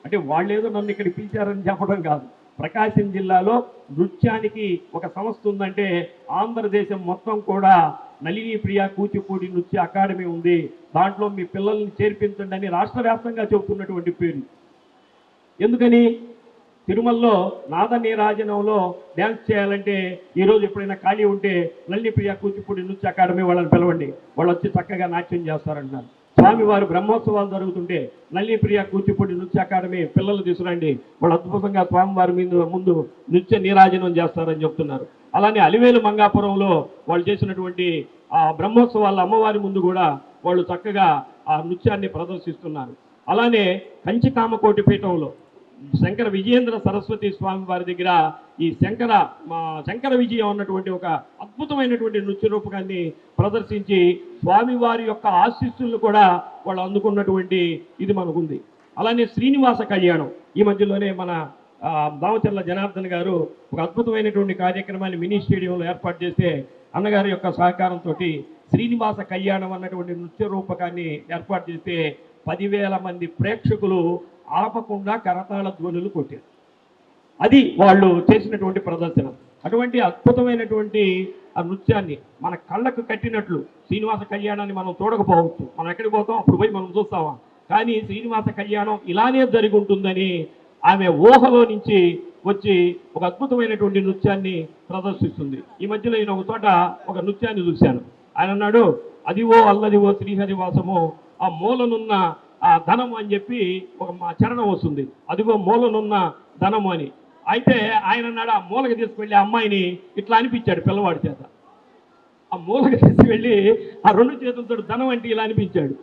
అంటే వాళ్ళేదో నన్ను ఇక్కడ పిలిచారని చెప్పడం కాదు, ప్రకాశం జిల్లాలో నృత్యానికి ఒక సంస్థ ఉందంటే ఆంధ్రదేశం మొత్తం కూడా నళిని ప్రియ కూచిపూడి నృత్య అకాడమీ ఉంది. దాంట్లో మీ పిల్లల్ని చేర్పించండి అని రాష్ట్ర వ్యాప్తంగా చెబుతున్నటువంటి పేరు. ఎందుకని? తిరుమలలో నాద నీరాజనంలో డ్యాన్స్ చేయాలంటే ఈరోజు ఎప్పుడైనా ఖాళీ ఉంటే లలిని ప్రియ కూచిపూడి నృత్య అకాడమీ వాళ్ళని పిలవండి, వాళ్ళు వచ్చి చక్కగా నాట్యం చేస్తారంటున్నారు. స్వామివారు బ్రహ్మోత్సవాలు జరుగుతుంటే లలిని ప్రియ కూచిపూడి నృత్య అకాడమీ పిల్లలు తీసుకురండి, వాళ్ళు అద్భుతంగా స్వామివారి ముందు నృత్య నీరాజనం చేస్తారని చెప్తున్నారు. అలానే అలివేలు మంగాపురంలో వాళ్ళు చేసినటువంటి ఆ బ్రహ్మోత్సవాల అమ్మవారి ముందు కూడా వాళ్ళు చక్కగా ఆ నృత్యాన్ని ప్రదర్శిస్తున్నారు. అలానే కంచి కామకోటి పీఠంలో శంకర విజయేంద్ర సరస్వతి స్వామి వారి దగ్గర ఈ శంకర విజయం అన్నటువంటి ఒక అద్భుతమైనటువంటి నృత్య రూపకాన్ని ప్రదర్శించి స్వామివారి యొక్క ఆశీస్సులను కూడా వాళ్ళు అందుకున్నటువంటి ఇది మనకుంది. అలానే శ్రీనివాస కళ్యాణం ఈ మధ్యలోనే మన దామచర్ల జనార్దన్ గారు ఒక అద్భుతమైనటువంటి కార్యక్రమాన్ని మినీ స్టేడియంలో ఏర్పాటు చేస్తే అన్నగారి యొక్క సహకారంతో శ్రీనివాస కళ్యాణం అన్నటువంటి నృత్య రూపకాన్ని ఏర్పాటు చేస్తే 10,000 మంది ప్రేక్షకులు ఆపకుండా కరతాళ ధ్వనులు కొట్టారు. అది వాళ్ళు చేసినటువంటి ప్రదర్శన. అటువంటి అద్భుతమైనటువంటి ఆ నృత్యాన్ని మన కళ్ళకు కట్టినట్లు శ్రీనివాస కళ్యాణాన్ని మనం చూడకపోవచ్చు, మనం ఎక్కడికి పోతాం అప్పుడు పోయి మనం చూస్తామా, కానీ శ్రీనివాస కళ్యాణం ఇలానే జరిగి ఉంటుందని ఆమె ఊహలో నుంచి వచ్చి ఒక అద్భుతమైనటువంటి నృత్యాన్ని ప్రదర్శిస్తుంది. ఈ మధ్యలో నేను ఒక చోట ఒక నృత్యాన్ని చూశాను. ఆయన అన్నాడు, అదివో అల్లదివో శ్రీహరివాసము ఆ మూలనున్న ఆ ధనము అని చెప్పి ఒక చరణం వస్తుంది, అదిగో మూలనున్న ధనము అని. అయితే ఆయన అన్నాడు ఆ మూలకి తీసుకువెళ్ళి అమ్మాయిని ఇట్లా అనిపించాడు పిల్లవాడి చేత. ఆ మూలకి తీసుకువెళ్ళి ఆ 2 చేతులతో ధనం అంటే ఇలా అనిపించాడు.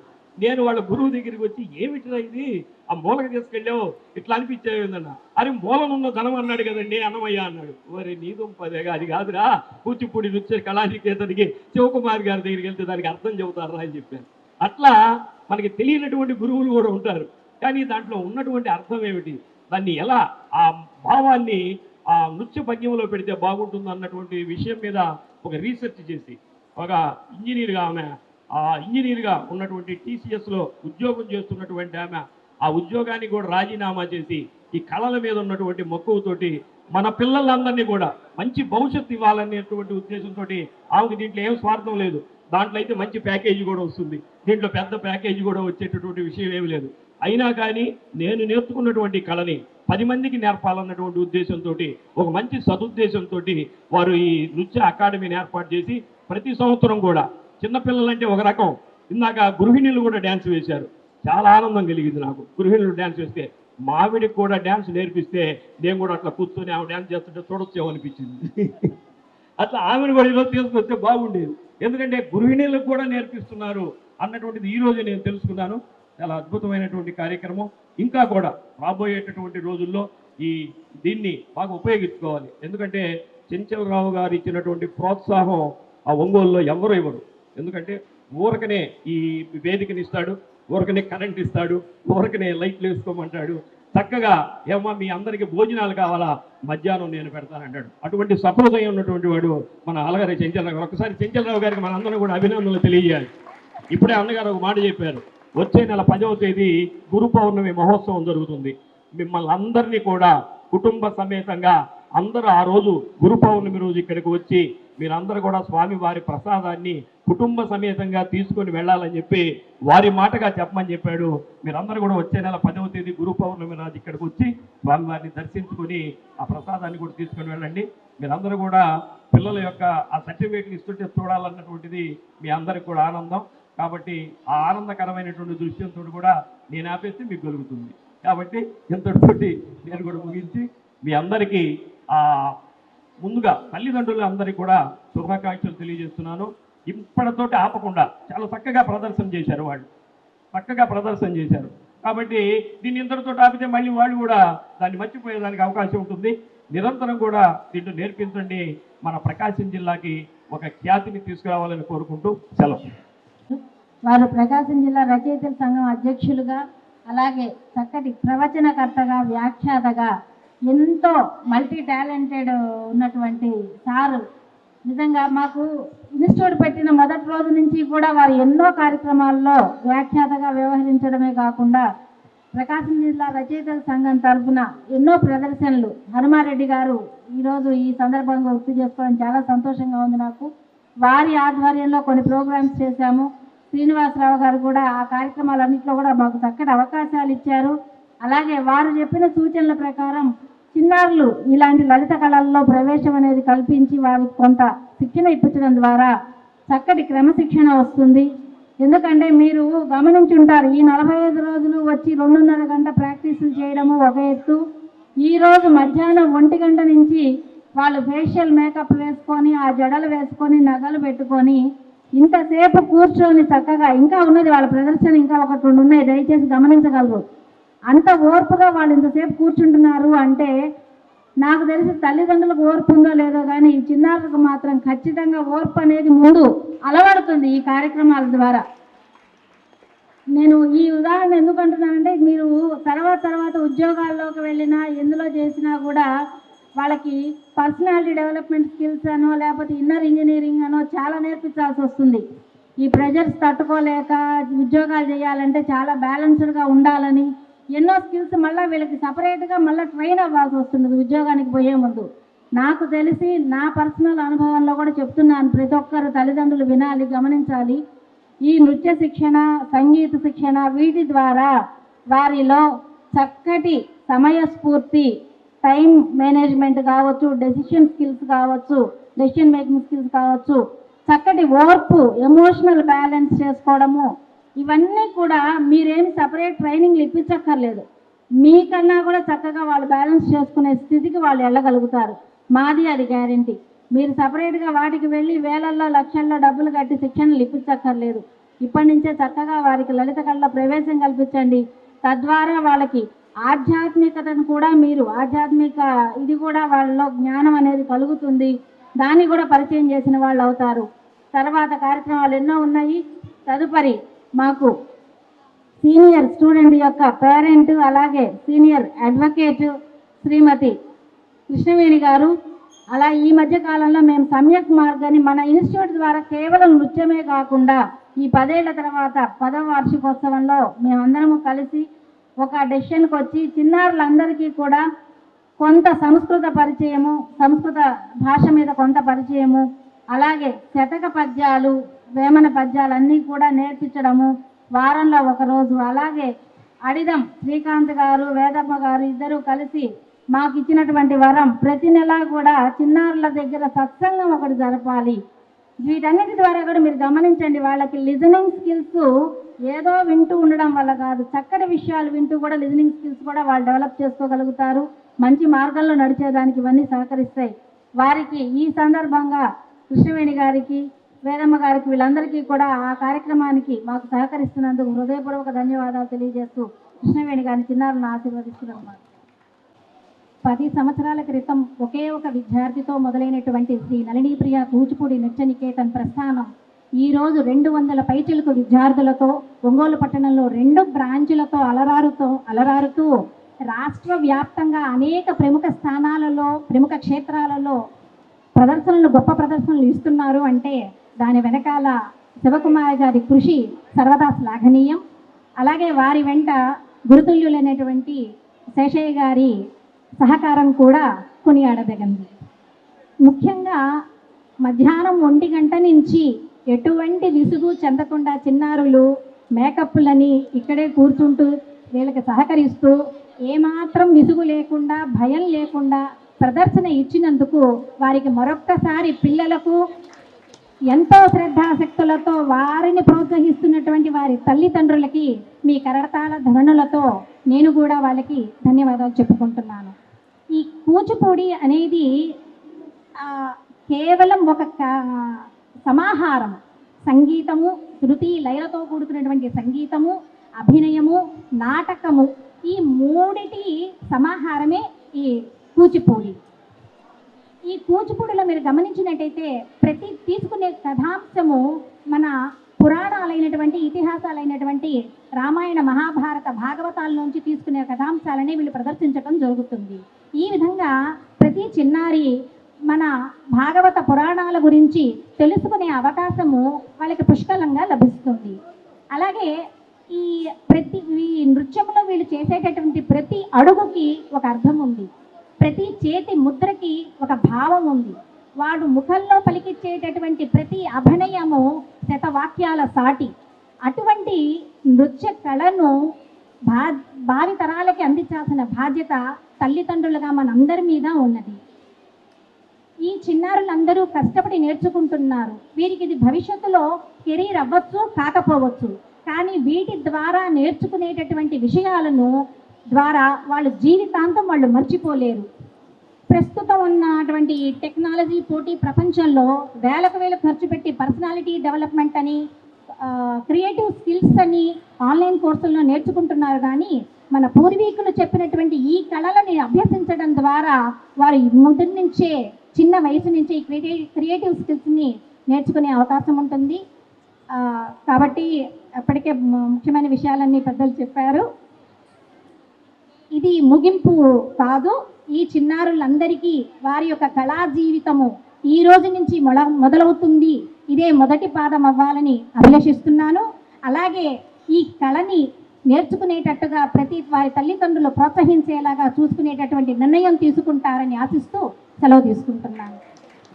నేను వాళ్ళ గురువు దగ్గరికి వచ్చి ఏమిట్రా ఇది, ఆ మూలకి తీసుకెళ్ళావు ఇట్లా అనిపించేదన్నా. అరే మూలనున్న ధనం అన్నాడు కదండి అన్నమయ్య అన్నాడు. మరి నీదు పదేగా అది కాదురా, కూచిపూడి నృత్య కళానికేతనికి శివకుమార్ గారి దగ్గరికి వెళ్తే దానికి అర్థం చెబుతారా అని చెప్పాను. అట్లా మనకి తెలియనటువంటి గురువులు కూడా ఉంటారు, కానీ దాంట్లో ఉన్నటువంటి అర్థం ఏమిటి, దాన్ని ఎలా ఆ భావాన్ని ఆ నృత్య భంగిమలో పెడితే బాగుంటుంది అన్నటువంటి విషయం మీద ఒక రీసెర్చ్ చేసి ఒక ఇంజనీర్గా ఆమె ఆ ఇంజనీర్గా ఉన్నటువంటి TCSలో ఉద్యోగం చేస్తున్నటువంటి ఆమె ఆ ఉద్యోగాన్ని కూడా రాజీనామా చేసి ఈ కళల మీద ఉన్నటువంటి మక్కువతోటి మన పిల్లలందరినీ కూడా మంచి భవిష్యత్తు ఇవ్వాలనేటువంటి ఉద్దేశంతో ఆమెకు దీంట్లో ఏం స్వార్థం లేదు. దాంట్లో అయితే మంచి ప్యాకేజీ కూడా వస్తుంది, దీంట్లో పెద్ద ప్యాకేజీ కూడా వచ్చేటటువంటి విషయం ఏమి లేదు. అయినా కానీ నేను నేర్చుకున్నటువంటి కళని 10 మందికి నేర్పాలన్నటువంటి ఉద్దేశంతో ఒక మంచి సదుద్దేశంతో వారు ఈ నృత్య అకాడమీని ఏర్పాటు చేసి ప్రతి సంవత్సరం కూడా చిన్నపిల్లలంటే ఒక రకం, ఇందాక గృహిణులు కూడా డ్యాన్స్ వేశారు, చాలా ఆనందం కలిగింది నాకు. గృహిణులు డ్యాన్స్ వేస్తే మావిడికి కూడా డ్యాన్స్ నేర్పిస్తే నేను కూడా అట్లా కూర్చొని ఆమె డ్యాన్స్ చేస్తుంటే చూడొచ్చేమో అనిపించింది. అట్లా ఆమెను కూడా ఈరోజు తీసుకొస్తే బాగుండేది, ఎందుకంటే గృహిణులకు కూడా నేర్పిస్తున్నారు అన్నటువంటిది ఈరోజు నేను తెలుసుకున్నాను. చాలా అద్భుతమైనటువంటి కార్యక్రమం. ఇంకా కూడా రాబోయేటటువంటి రోజుల్లో దీన్ని బాగా ఉపయోగించుకోవాలి. ఎందుకంటే చెంచలరావు గారు ఇచ్చినటువంటి ప్రోత్సాహం ఆ ఒంగోలులో ఎవరు ఇవ్వరు. ఎందుకంటే ఊరకనే ఈ వేదికని ఇస్తాడు, ఊరకనే కరెంట్ ఇస్తాడు, ఊరకనే లైట్లు వేసుకోమంటాడు, చక్కగా ఏమో మీ అందరికీ భోజనాలు కావాలా మధ్యాహ్నం నేను పెడతానంటాడు. అటువంటి సఫలత ఉన్నటువంటి వాడు మన అలగారి చెంచలరావు గారు. ఒకసారి చెంచలరావు గారికి మన అందరం కూడా అభినందనలు తెలియజేయాలి. ఇప్పుడే అన్నగారు ఒక మాట చెప్పారు, వచ్చే నెల 10వ తేదీ గురు పౌర్ణమి మహోత్సవం జరుగుతుంది. మిమ్మల్ని అందరినీ కూడా కుటుంబ సమేతంగా అందరూ ఆ రోజు గురు పౌర్ణమి రోజు ఇక్కడికి వచ్చి మీరందరూ కూడా స్వామి వారి ప్రసాదాన్ని కుటుంబ సమేతంగా తీసుకొని వెళ్ళాలని చెప్పి వారి మాటగా చెప్పమని చెప్పాడు. మీరందరూ కూడా వచ్చే నెల 10వ తేదీ గురు పౌర్ణమి రోజు ఇక్కడికి వచ్చి స్వామి వారిని దర్శించుకొని ఆ ప్రసాదాన్ని కూడా తీసుకొని వెళ్ళండి. మీరందరూ కూడా పిల్లల యొక్క ఆ సర్టిఫికేట్లు ఇస్తుంటే చూడాలన్నటువంటిది మీ అందరికి కూడా ఆనందం. కాబట్టి ఆ ఆనందకరమైనటువంటి దృశ్యంతో కూడా నేను ఆపేస్తే మీకు కలుగుతుంది. కాబట్టి ఇంతటి నేను కూడా ముగించి మీ అందరికీ ముందుగా తల్లిదండ్రులు అందరికీ కూడా శుభాకాంక్షలు తెలియజేస్తున్నాను. ఇప్పటితోటి ఆపకుండా చాలా చక్కగా ప్రదర్శన చేశారు, వాళ్ళు చక్కగా ప్రదర్శన చేశారు. కాబట్టి దీన్ని ఇంతటితో ఆపితే మళ్ళీ వాళ్ళు కూడా దాన్ని మర్చిపోయేదానికి అవకాశం ఉంటుంది. నిరంతరం కూడా దీంట్లో నేర్పించండి. మన ప్రకాశం జిల్లాకి ఒక ఖ్యాతిని తీసుకురావాలని కోరుకుంటూ సెలవు. వారు ప్రకాశం జిల్లా రచయితల సంఘం అధ్యక్షులుగా, అలాగే చక్కటి ప్రవచనకర్తగా, వ్యాఖ్యాతగా ఎంతో మల్టీ టాలెంటెడ్ ఉన్నటువంటి సారు. నిజంగా మాకు ఇన్స్టిట్యూట్ పెట్టిన మొదటి రోజు నుంచి కూడా వారు ఎన్నో కార్యక్రమాల్లో వ్యాఖ్యాతగా వ్యవహరించడమే కాకుండా ప్రకాశం జిల్లా రచయితల సంఘం తరఫున ఎన్నో ప్రదర్శనలు హనుమారెడ్డి గారు ఈరోజు ఈ సందర్భంగా గుర్తు చేసుకోవడం చాలా సంతోషంగా ఉంది నాకు. వారి ఆధ్వర్యంలో కొన్ని ప్రోగ్రామ్స్ చేశాము. శ్రీనివాసరావు గారు కూడా ఆ కార్యక్రమాలన్నింటిలో కూడా మాకు చక్కటి అవకాశాలు ఇచ్చారు. అలాగే వారు చెప్పిన సూచనల ప్రకారం చిన్నారులు ఇలాంటి లలిత కళల్లో ప్రవేశం అనేది కల్పించి వారికి కొంత శిక్షణ ఇప్పించడం ద్వారా చక్కటి క్రమశిక్షణ వస్తుంది. ఎందుకంటే మీరు గమనించుంటారు, ఈ 45 రోజులు వచ్చి 2.5 గంట ప్రాక్టీసులు చేయడము ఒక ఎత్తు. ఈరోజు మధ్యాహ్నం 1 గంట నుంచి వాళ్ళు ఫేషియల్ మేకప్ వేసుకొని, ఆ జడలు వేసుకొని, నగలు పెట్టుకొని ఇంతసేపు కూర్చొని చక్కగా, ఇంకా ఉన్నది వాళ్ళ ప్రదర్శన, ఇంకా 1-2 ఉన్నాయి, దయచేసి గమనించగలరు. అంత ఓర్పుగా వాళ్ళు ఇంతసేపు కూర్చుంటున్నారు అంటే నాకు తెలిసి తల్లిదండ్రులకు ఓర్పు ఉందో లేదో కానీ ఈ చిన్నారులకు మాత్రం ఖచ్చితంగా ఓర్పు అనేది ముందు అలవడుతుంది ఈ కార్యక్రమాల ద్వారా. నేను ఈ ఉదాహరణ ఎందుకు అంటున్నానంటే, మీరు తర్వాత ఉద్యోగాల్లోకి వెళ్ళినా ఎందులో చేసినా కూడా వాళ్ళకి పర్సనాలిటీ డెవలప్మెంట్ స్కిల్స్ అనో లేకపోతే ఇన్నర్ ఇంజనీరింగ్ అనో చాలా నేర్పించాల్సి వస్తుంది. ఈ ప్రెజర్స్ తట్టుకోలేక ఉద్యోగాలు చేయాలంటే చాలా బ్యాలెన్స్డ్గా ఉండాలని ఎన్నో స్కిల్స్ మళ్ళీ వీళ్ళకి సపరేట్గా మళ్ళీ ట్రైన్ అవ్వాల్సి వస్తుంది ఉద్యోగానికి పోయే ముందు. నాకు తెలిసి నా పర్సనల్ అనుభవంలో కూడా చెప్తున్నాను, ప్రతి ఒక్కరు తల్లిదండ్రులు వినాలి, గమనించాలి. ఈ నృత్య శిక్షణ, సంగీత శిక్షణ వీటి ద్వారా వారిలో చక్కటి సమయస్ఫూర్తి, టైం మేనేజ్మెంట్ కావచ్చు, డెసిషన్ స్కిల్స్ కావచ్చు, డెసిషన్ మేకింగ్ స్కిల్స్ కావచ్చు, చక్కటి ఓర్పు, ఎమోషనల్ బ్యాలెన్స్ చేసుకోవడము, ఇవన్నీ కూడా మీరేమి సపరేట్ ట్రైనింగ్లు ఇప్పించక్కర్లేదు. మీకన్నా కూడా చక్కగా వాళ్ళు బ్యాలెన్స్ చేసుకునే స్థితికి వాళ్ళు వెళ్ళగలుగుతారు. మాది అది గ్యారంటీ. మీరు సపరేట్గా వాటికి వెళ్ళి వేలల్లో లక్షల్లో డబ్బులు కట్టి శిక్షణలు ఇప్పించక్కర్లేదు. ఇప్పటి నుంచే చక్కగా వారికి లలిత కళలో ప్రవేశం కల్పించండి. తద్వారా వాళ్ళకి ఆధ్యాత్మికతను కూడా మీరు ఆధ్యాత్మిక ఇది కూడా వాళ్ళలో జ్ఞానం అనేది కలుగుతుంది. దాన్ని కూడా పరిచయం చేసిన వాళ్ళు అవుతారు. తర్వాత కార్యక్రమాలు ఎన్నో ఉన్నాయి. తదుపరి మాకు సీనియర్ స్టూడెంట్ యొక్క పేరెంట్ అలాగే సీనియర్ అడ్వకేట్ శ్రీమతి కృష్ణవేణి గారు, అలా ఈ మధ్య కాలంలో మేము సమ్యక్ మార్గాన్ని మన ఇన్స్టిట్యూట్ ద్వారా కేవలం నృత్యమే కాకుండా ఈ 10 ఏళ్ల తర్వాత 10వ వార్షికోత్సవంలో మేమందరము కలిసి ఒక డెసిషన్కి వచ్చి చిన్నారులందరికీ కూడా కొంత సంస్కృత పరిచయము, సంస్కృత భాష మీద కొంత పరిచయము, అలాగే శతక పద్యాలు, వేమన పద్యాలు అన్నీ కూడా నేర్పించడము వారంలో ఒకరోజు. అలాగే అడిదం శ్రీకాంత్ గారు, వేదమ్మ గారు ఇద్దరు కలిసి మాకు ఇచ్చినటువంటి వరం, ప్రతి నెల కూడా చిన్నారుల దగ్గర సత్సంగం ఒకటి జరపాలి. వీటన్నిటి ద్వారా కూడా మీరు గమనించండి, వాళ్ళకి లిజనింగ్ స్కిల్స్ ఏదో వింటూ ఉండడం వల్ల కాదు, చక్కటి విషయాలు వింటూ కూడా లిజనింగ్ స్కిల్స్ కూడా వాళ్ళు డెవలప్ చేసుకోగలుగుతారు. మంచి మార్గంలో నడిచేదానికి ఇవన్నీ సహకరిస్తాయి. వారికి ఈ సందర్భంగా కృష్ణవేణి గారికి, వేదమ్మ గారికి, వీళ్ళందరికీ కూడా ఆ కార్యక్రమానికి మాకు సహకరిస్తున్నందుకు హృదయపూర్వక ధన్యవాదాలు తెలియజేస్తూ కృష్ణవేణి గారిని చిన్నారులను ఆశీర్వదిస్తున్నాం. 10 సంవత్సరాల క్రితం ఒకే ఒక విద్యార్థితో మొదలైనటువంటి శ్రీ నళినీప్రియ కూచిపూడి నృత్య నికేతన్ ప్రస్థానం ఈరోజు 200 పైచిలకు విద్యార్థులతో ఒంగోలు పట్టణంలో 2 బ్రాంచులతో అలరారుతూ రాష్ట్ర వ్యాప్తంగా అనేక ప్రముఖ స్థానాలలో, ప్రముఖ క్షేత్రాలలో గొప్ప ప్రదర్శనలు ఇస్తున్నారు అంటే దాని వెనకాల శివకుమార్ గారి కృషి సర్వదా శ్లాఘనీయం. అలాగే వారి వెంట గురుతుల్యులైనటువంటి శేషయ్య గారి సహకారం కూడా కొనియాడదగింది. ముఖ్యంగా మధ్యాహ్నం 1 గంట నుంచి ఎటువంటి విసుగు చెందకుండా చిన్నారులు మేకప్లని ఇక్కడే కూర్చుంటూ వీళ్ళకి సహకరిస్తూ ఏమాత్రం విసుగు లేకుండా, భయం లేకుండా ప్రదర్శన ఇచ్చినందుకు వారికి మరొక్కసారి పిల్లలకు ఎంతో శ్రద్ధాశక్తులతో వారిని ప్రోత్సహిస్తున్నటువంటి వారి తల్లిదండ్రులకి మీ కరతాళ ధ్వనులతో నేను కూడా వాళ్ళకి ధన్యవాదాలు చెప్పుకుంటున్నాను. ఈ కూచిపూడి అనేది కేవలం ఒక సమాహారం, సంగీతము, శృతి లయలతో కూడుకున్నటువంటి సంగీతము, అభినయము, నాటకము, ఈ 3టి సమాహారమే ఈ కూచిపూడి. ఈ కూచిపూడిలో మీరు గమనించినట్టయితే ప్రతి తీసుకునే కథాంశము మన పురాణాలైనటువంటి, ఇతిహాసాలైనటువంటి రామాయణ, మహాభారత, భాగవతాల్లోంచి తీసుకునే కథాంశాలని వీళ్ళు ప్రదర్శించడం జరుగుతుంది. ఈ విధంగా ప్రతి చిన్నారి మన భాగవత పురాణాల గురించి తెలుసుకునే అవకాశము వాళ్ళకి పుష్కలంగా లభిస్తుంది. అలాగే ఈ నృత్యంలో వీళ్ళు చేసేటటువంటి ప్రతి అడుగుకి ఒక అర్థం ఉంది, ప్రతి చేతి ముద్రకి ఒక భావం ఉంది. వాడు ముఖంలో పలికిచ్చేటటువంటి ప్రతి అభినయము శతవాక్యాల సాటి. అటువంటి నృత్య కళను భావి తరాలకి అందించాల్సిన బాధ్యత తల్లిదండ్రులుగా మనందరి మీద ఉన్నది. ఈ చిన్నారులందరూ కష్టపడి నేర్చుకుంటున్నారు. వీరికి ఇది భవిష్యత్తులో కెరీర్ అవ్వచ్చు, కాకపోవచ్చు. కానీ వీటి ద్వారా నేర్చుకునేటటువంటి విషయాలను ద్వారా వాళ్ళు జీవితాంతం వాళ్ళు మర్చిపోలేరు. ప్రస్తుతం ఉన్నటువంటి ఈ టెక్నాలజీ పోటీ ప్రపంచంలో వేలకు వేలు ఖర్చు పెట్టి పర్సనాలిటీ డెవలప్మెంట్ అని, క్రియేటివ్ స్కిల్స్ అని ఆన్లైన్ కోర్సుల్లో నేర్చుకుంటున్నారు. కానీ మన పూర్వీకులు చెప్పినటువంటి ఈ కళలని అభ్యసించడం ద్వారా వారు మొదటి నుంచే చిన్న వయసు నుంచి క్రియేటివ్ స్కిల్స్ని నేర్చుకునే అవకాశం ఉంటుంది. కాబట్టి అప్పటికే ముఖ్యమైన విషయాలన్నీ పెద్దలు చెప్పారు. ఇది ముగింపు కాదు. ఈ చిన్నారులందరికీ వారి యొక్క కళా జీవితము ఈ రోజు నుంచి మొదలవుతుంది. ఇదే మొదటి పాదం అవ్వాలని అభిలషిస్తున్నాను. అలాగే ఈ కళని నేర్చుకునేటట్టుగా ప్రతి వారి తల్లిదండ్రులు ప్రోత్సహించేలాగా చూసుకునేటటువంటి నిర్ణయం తీసుకుంటారని ఆశిస్తూ సెలవు తీసుకుంటున్నాను.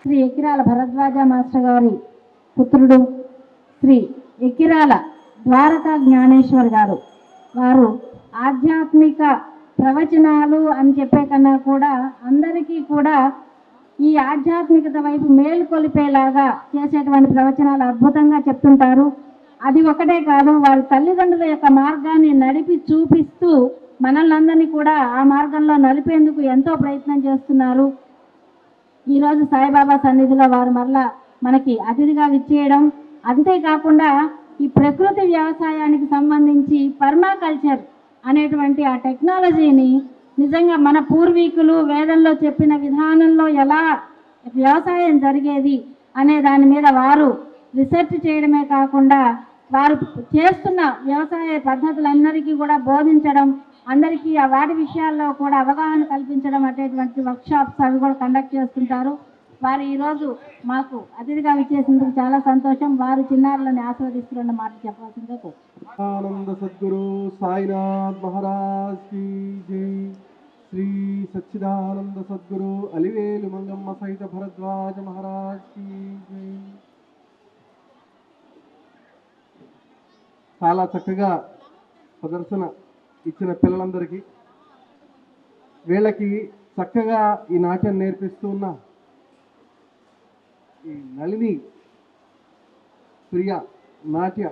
శ్రీ ఎక్కిరాల భరద్వాజ మాస్టర్ గారి పుత్రుడు శ్రీ ఎక్కిరాల ద్వారకా జ్ఞానేశ్వర్ గారు, వారు ఆధ్యాత్మిక ప్రవచనాలు అని చెప్పే కన్నా కూడా అందరికీ కూడా ఈ ఆధ్యాత్మికత వైపు మేలుకొలిపేలాగా చేసేటువంటి ప్రవచనాలు అద్భుతంగా చెప్తుంటారు. అది ఒకటే కాదు, వారి తల్లిదండ్రుల యొక్క మార్గాన్ని నడిపి చూపిస్తూ మనల్ని కూడా ఆ మార్గంలో నడిపేందుకు ఎంతో ప్రయత్నం చేస్తున్నారు. ఈరోజు సాయిబాబా సన్నిధిలో వారు మరలా మనకి అతిథిగా విచ్చేయడం, అంతేకాకుండా ఈ ప్రకృతి వ్యవసాయానికి సంబంధించి పర్మాకల్చర్ అనేటువంటి ఆ టెక్నాలజీని నిజంగా మన పూర్వీకులు వేదంలో చెప్పిన విధానంలో ఎలా వ్యవసాయం జరిగేది అనే దాని మీద వారు రీసెర్చ్ చేయడమే కాకుండా వారు చేస్తున్న వ్యవసాయ పద్ధతులందరికీ కూడా బోధించడం, అందరికీ ఆ వాటి విషయాల్లో కూడా అవగాహన కల్పించడం అనేటువంటి వర్క్షాప్స్ అవి కూడా కండక్ట్ చేస్తుంటారు. వారు ఈరోజు మాకు అతిథిగా విచ్చేసినందుకు చాలా సంతోషం. వారు చిన్నారులను ఆస్వాదిస్తున్న మాట చెప్పాల్సిందే. ఆనంద సద్గురు సాయినాథ్ మహారాజ్ की जय. శ్రీ సచ్చిదానంద సద్గురు అలివేలు మంగమ్మ సహిత భరద్వాజ మహారాజ్ की जय. చాలా చక్కగా ప్రదర్శన ఇచ్చిన పిల్లలందరికీ, వీళ్ళకి చక్కగా ఈ నాట్యం నేర్పిస్తూ ఉన్న ఈ నళిని ప్రియ నాట్య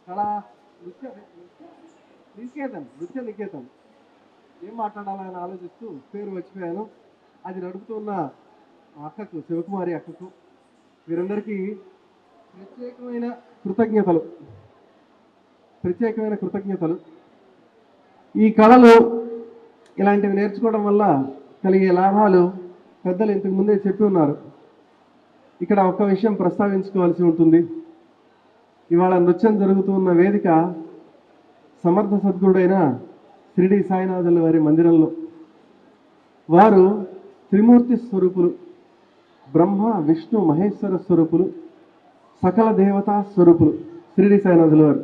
కళా నృత్య నికేతన్ ఏం మాట్లాడాలని ఆలోచిస్తూ పేరు మర్చిపోయాను. అది నడుపుతున్న అక్కకు, శివకుమారి అక్కకు, వీరందరికీ ప్రత్యేకమైన కృతజ్ఞతలు. ఈ కళలు ఇలాంటివి నేర్చుకోవడం వల్ల కలిగే లాభాలు పెద్దలు ఇంతకు ముందే చెప్పి ఉన్నారు. ఇక్కడ ఒక్క విషయం ప్రస్తావించుకోవాల్సి ఉంటుంది. ఇవాళ నృత్యం జరుగుతున్న వేదిక సమర్థ సద్గురుడైన షిరిడి సాయినాథుల వారి మందిరంలో. వారు త్రిమూర్తి స్వరూపులు, బ్రహ్మ విష్ణు మహేశ్వర స్వరూపులు, సకల దేవతా స్వరూపులు షిరిడి సాయినాథుల వారు.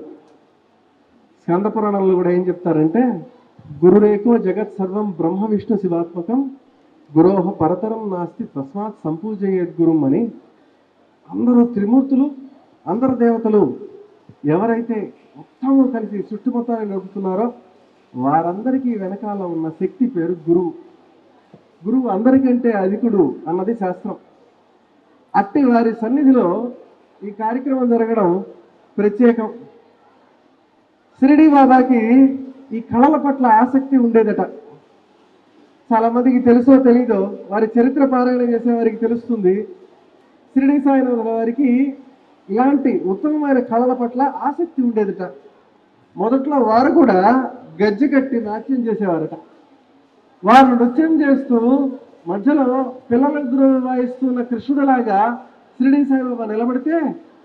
స్కంద పురాణంలో కూడా ఏం చెప్తారంటే, గురురేకో జగత్ సర్వం బ్రహ్మ విష్ణు శివాత్మకం గురోహ పరతరం నాస్తి తస్మాత్ సంపూజయేద్ గురుం అని. అందరూ త్రిమూర్తులు, అందరు దేవతలు ఎవరైతే మొత్తము కలిసి చుట్టుముట్టాన్ని నడుపుతున్నారో వారందరికీ వెనకాల ఉన్న శక్తి పేరు గురువు. గురువు అందరికంటే అధికుడు అన్నది శాస్త్రం. అట్టి వారి సన్నిధిలో ఈ కార్యక్రమం జరగడం ప్రత్యేకం. షిరిడి బాబాకి ఈ కళల పట్ల ఆసక్తి ఉండేదట. చాలా మందికి తెలుసో తెలీదో, వారి చరిత్ర పారాయణ చేసే వారికి తెలుస్తుంది. షిరిడి సాయినాథ వారికి ఇలాంటి ఉత్తమమైన కళల పట్ల ఆసక్తి ఉండేదట. మొదట్లో వారు కూడా గజ్జె కట్టి నాట్యం చేసేవారట. వారు నృత్యం చేస్తూ మధ్యలో పిల్లలందరూ వాయిస్తున్న కృష్ణుడిలాగా షిరిడి సాయిబాబా నిలబడితే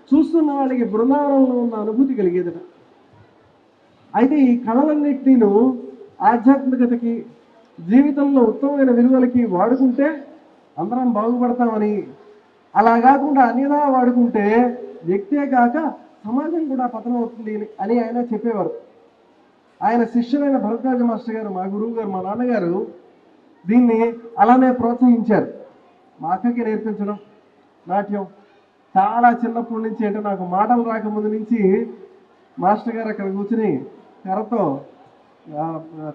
చూస్తున్న వాళ్ళకి బృందావనంలో ఉన్న అనుభూతి కలిగేదట. అయితే ఈ కళలన్నింటినీ ఆధ్యాత్మికతకి, జీవితంలో ఉత్తమమైన విలువలకి వాడుకుంటే అందరం బాగుపడతామని, అలా కాకుండా అన్యదా వాడుకుంటే వ్యక్తే కాక సమాజం కూడా పతనం అవుతుంది అని ఆయన చెప్పేవారు. ఆయన శిష్యులైన భరద్వాజ మాస్టర్ గారు, మా గురువు గారు, మా నాన్నగారు దీన్ని అలానే ప్రోత్సహించారు. మా అక్కకి నేర్పించడం నాట్యం చాలా చిన్నప్పటి నుంచి, అంటే నాకు మాటలు రాకముందు నుంచి మాస్టర్ గారు అక్కడ కూర్చుని కర్రతో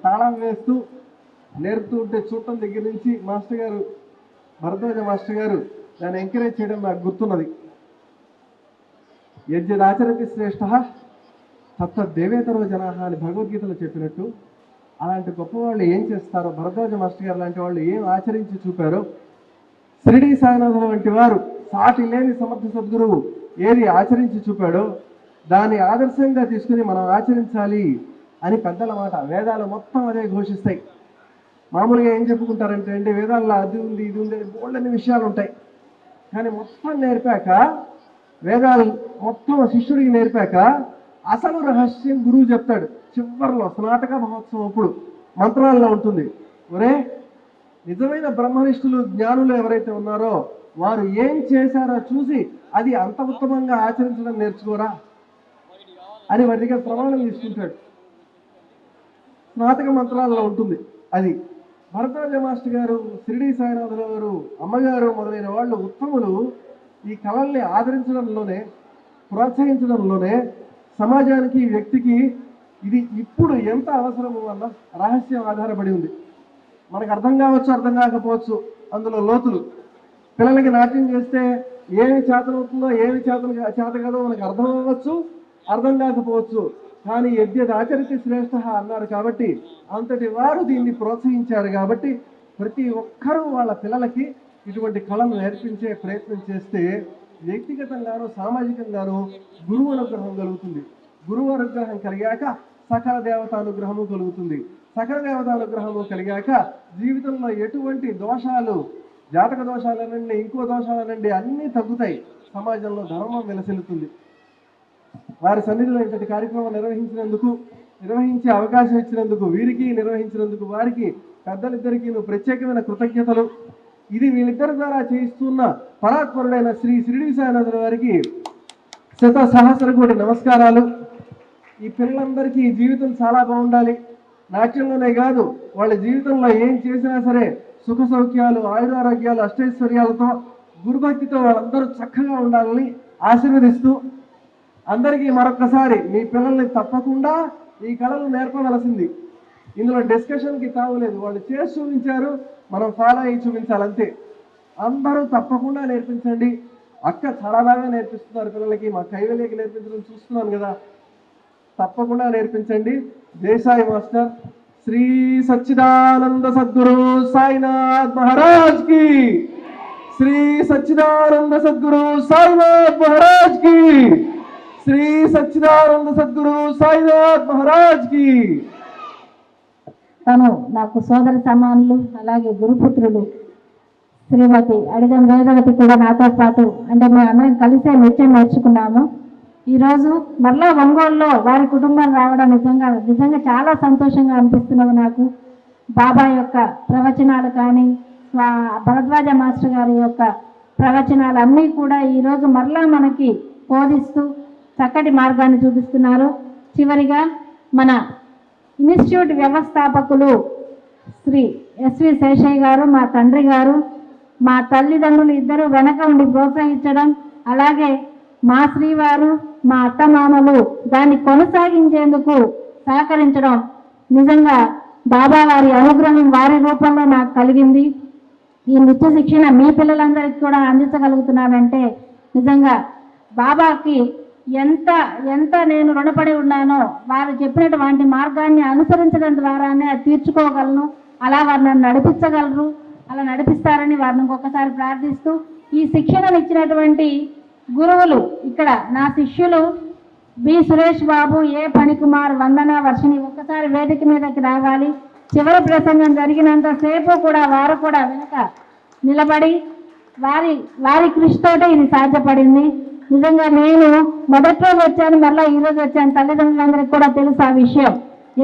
తాళం వేస్తూ నేర్పుతూ ఉంటే చూడటం దగ్గర నుంచి మాస్టర్ గారు, భరద్వాజ మాస్టర్ గారు దాన్ని ఎంకరేజ్ చేయడం నాకు గుర్తున్నది. యజ్ఞాచరతి శ్రేష్ఠ తత్తదేవేతరో జనాహ అని భగవద్గీతలో చెప్పినట్టు, అలాంటి గొప్ప వాళ్ళు ఏం చేస్తారో, భరద్వాజ మాస్టర్ గారు లాంటి వాళ్ళు ఏం ఆచరించి చూపారో, షిరిడీ సాయినాథుల వంటి వారు సాటి లేని సమర్థ సద్గురువు ఏది ఆచరించి చూపాడో దాన్ని ఆదర్శంగా తీసుకుని మనం ఆచరించాలి అని పెద్దల మాట. వేదాలు మొత్తం అదే ఘోషిస్తాయి. మామూలుగా ఏం చెప్పుకుంటారంటే అండి, వేదాల్లో అది ఉంది ఇది ఉంది బోల్డన్ని విషయాలు ఉంటాయి. కానీ మొత్తం నేర్పాక, వేదాలు మొత్తం శిష్యుడికి నేర్పాక అసలు రహస్యం గురువు చెప్తాడు. చివరిలో స్నాతక మహోత్సవం అప్పుడు మంత్రాల్లో ఉంటుంది, ఒరే నిజమైన బ్రహ్మనిష్ఠులు జ్ఞానులు ఎవరైతే ఉన్నారో వారు ఏం చేశారో చూసి అది అంత ఉత్తమంగా ఆచరించడం నేర్చుకోరా అని వారి దగ్గర ప్రమాణం తీసుకుంటాడు. స్నాతక మంత్రాల్లో ఉంటుంది అది. భరద్వాజ మాస్టర్ గారు, షిరిడీ సాయినాథుల గారు, అమ్మగారు మొదలైన వాళ్ళు ఉత్తములు ఈ కళల్ని ఆదరించడంలోనే, ప్రోత్సహించడంలోనే సమాజానికి, వ్యక్తికి ఇది ఇప్పుడు ఎంత అవసరమో అన్న రహస్యం ఆధారపడి ఉంది. మనకు అర్థం కావచ్చు, అర్థం కాకపోవచ్చు అందులో లోతులు. పిల్లలకి నాట్యం చేస్తే ఏమి చేతనవుతుందో ఏమి చేత కాదో మనకు అర్థం అవ్వచ్చు, అర్థం కాకపోవచ్చు. కానీ యజ్ఞాచరతి శ్రేష్ఠ అన్నారు కాబట్టి, అంతటి వారు దీన్ని ప్రోత్సహించారు కాబట్టి ప్రతి ఒక్కరూ వాళ్ళ పిల్లలకి ఇటువంటి కళను నేర్పించే ప్రయత్నం చేస్తే వ్యక్తిగతంగాను సామాజికంగాను గురువు అనుగ్రహం కలుగుతుంది. గురువు అనుగ్రహం కలిగాక సకల దేవతానుగ్రహము కలుగుతుంది. సకల దేవతానుగ్రహము కలిగాక జీవితంలో ఎటువంటి దోషాలు, జాతక దోషాలనండి, ఇంకో దోషాలనండి అన్నీ తగ్గుతాయి. సమాజంలో ధర్మం వెలసిల్లుతుంది. వారి సన్నిధిలో ఇంతటి కార్యక్రమం నిర్వహించే అవకాశం ఇచ్చినందుకు, వీరికి నిర్వహించినందుకు వారికి పెద్దలిద్దరికీ ప్రత్యేకమైన కృతజ్ఞతలు. ఇది వీళ్ళిద్దరి ద్వారా చేయిస్తున్న పరాత్పరుడైన శ్రీ షిరిడీ సాయినాథుల వారికి శత సహస్ర కోటి నమస్కారాలు. ఈ పిల్లలందరికీ జీవితం చాలా బాగుండాలి. నాట్యంలోనే కాదు, వాళ్ళ జీవితంలో ఏం చేసినా సరే సుఖ సౌఖ్యాలు, ఆయురారోగ్యాలు, అష్టైశ్వర్యాలతో, గురుభక్తితో వాళ్ళందరూ చక్కగా ఉండాలని ఆశీర్వదిస్తూ, అందరికీ మరొక్కసారి మీ పిల్లల్ని తప్పకుండా ఈ కళలు నేర్పవలసింది. ఇందులో డిస్కషన్కి తావులేదు. వాళ్ళు చేసి చూపించారు, మనం ఫాలో అయ్యి చూపించాలంతే. అందరూ తప్పకుండా నేర్పించండి. అక్క చాలా బాగా నేర్పిస్తున్నారు పిల్లలకి. మా కైవల్యకి నేర్పించడం చూస్తున్నాను కదా, తప్పకుండా నేర్పించండి. దేశాయి మాస్టర్ శ్రీ సచ్చిదానంద సద్గురు సాయినాథ్ మహారాజ్ కి, శ్రీ సచ్చిదానంద సద్గురు సాయినాథ్ మహారాజ్ కి, శ్రీ సచ్చిదానంద సద్గురు సాయినాథ్ మహారాజ్ కి. తను నాకు సోదర సమానులు, అలాగే గురుపుత్రులు శ్రీమతి అడిగం వేదవతి కూడా నాతో పాటు, అంటే మేము అందరం కలిసే నృత్యం నేర్చుకున్నాము. ఈరోజు మరలా ఒంగోలులో వారి కుటుంబం రావడం నిజంగా చాలా సంతోషంగా అనిపిస్తున్నది నాకు. బాబా యొక్క ప్రవచనాలు కానీ, భరద్వాజ మాస్టర్ గారి యొక్క ప్రవచనాలు అన్నీ కూడా ఈరోజు మరలా మనకి బోధిస్తూ చక్కటి మార్గాన్ని చూపిస్తున్నారు. చివరిగా మన ఇన్స్టిట్యూట్ వ్యవస్థాపకులు శ్రీ ఎస్వి శేషయ్య గారు, మా తండ్రి గారు, మా తల్లిదండ్రులు ఇద్దరు వెనక ఉండి ప్రోత్సహించడం, అలాగే మా శ్రీవారు, మా అత్తమామలు దాన్ని కొనసాగించేందుకు సహకరించడం, నిజంగా బాబా వారి అనుగ్రహం వారి రూపంలో నాకు కలిగింది. ఈ నృత్య శిక్షణ మీ పిల్లలందరికీ కూడా అందించగలుగుతున్నానంటే నిజంగా బాబాకి ఎంత ఎంత నేను రుణపడి ఉన్నానో, వారు చెప్పినటువంటి మార్గాన్ని అనుసరించడం ద్వారానే తీర్చుకోగలను. అలా వారు నన్ను నడిపించగలరు, అలా నడిపిస్తారని వారిని ఇంకొకసారి ప్రార్థిస్తూ, ఈ శిక్షణను ఇచ్చినటువంటి గురువులు ఇక్కడ నా శిష్యులు బి సురేష్ బాబు, ఏ ఫణికుమార్, వందన, వర్షిణి ఒక్కసారి వేదిక మీదకి రావాలి. చివరి ప్రసంగం జరిగినంతసేపు కూడా వారు కూడా వెనక నిలబడి వారి కృషితోటే ఇది సాధ్యపడింది. నిజంగా నేను మొదటి రోజు వచ్చాను, మళ్ళీ ఈరోజు వచ్చాను. తల్లిదండ్రులందరికీ కూడా తెలుసు ఆ విషయం.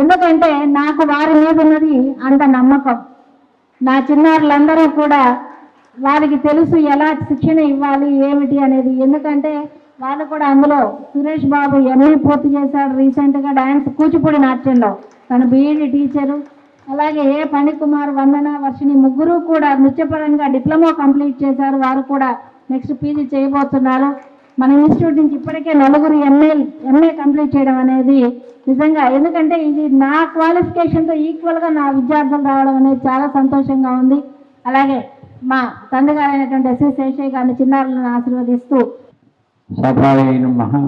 ఎందుకంటే నాకు వారి మీద ఉన్నది అంత నమ్మకం. నా చిన్నారులందరూ కూడా వారికి తెలుసు ఎలా శిక్షణ ఇవ్వాలి ఏమిటి అనేది. ఎందుకంటే వాళ్ళు కూడా అందులో సురేష్ బాబు ఎంఏ పూర్తి చేశాడు రీసెంట్గా డ్యాన్స్ కూచిపూడి నాట్యంలో, తను బీఈడి టీచరు. అలాగే ఏ ఫణికుమార్, వందన, వర్షిణి ముగ్గురు కూడా నృత్యపరంగా డిప్లొమా కంప్లీట్ చేశారు. వారు కూడా నెక్స్ట్ పీజీ చేయబోతున్నారు. మన ఇన్స్టిట్యూట్ నుంచి ఇప్పటికే 4 ఎంఏ కంప్లీట్ చేయడం అనేది నిజంగా, ఎందుకంటే ఇది నా క్వాలిఫికేషన్తో ఈక్వల్గా నా విద్యార్థులు రావడం అనేది చాలా సంతోషంగా ఉంది. అలాగే మా తండ్రి గారైనటువంటి ఎస్వి శేషయ్య గారిని చిన్నారులను ఆశీర్వదిస్తూ సభాయైన మహా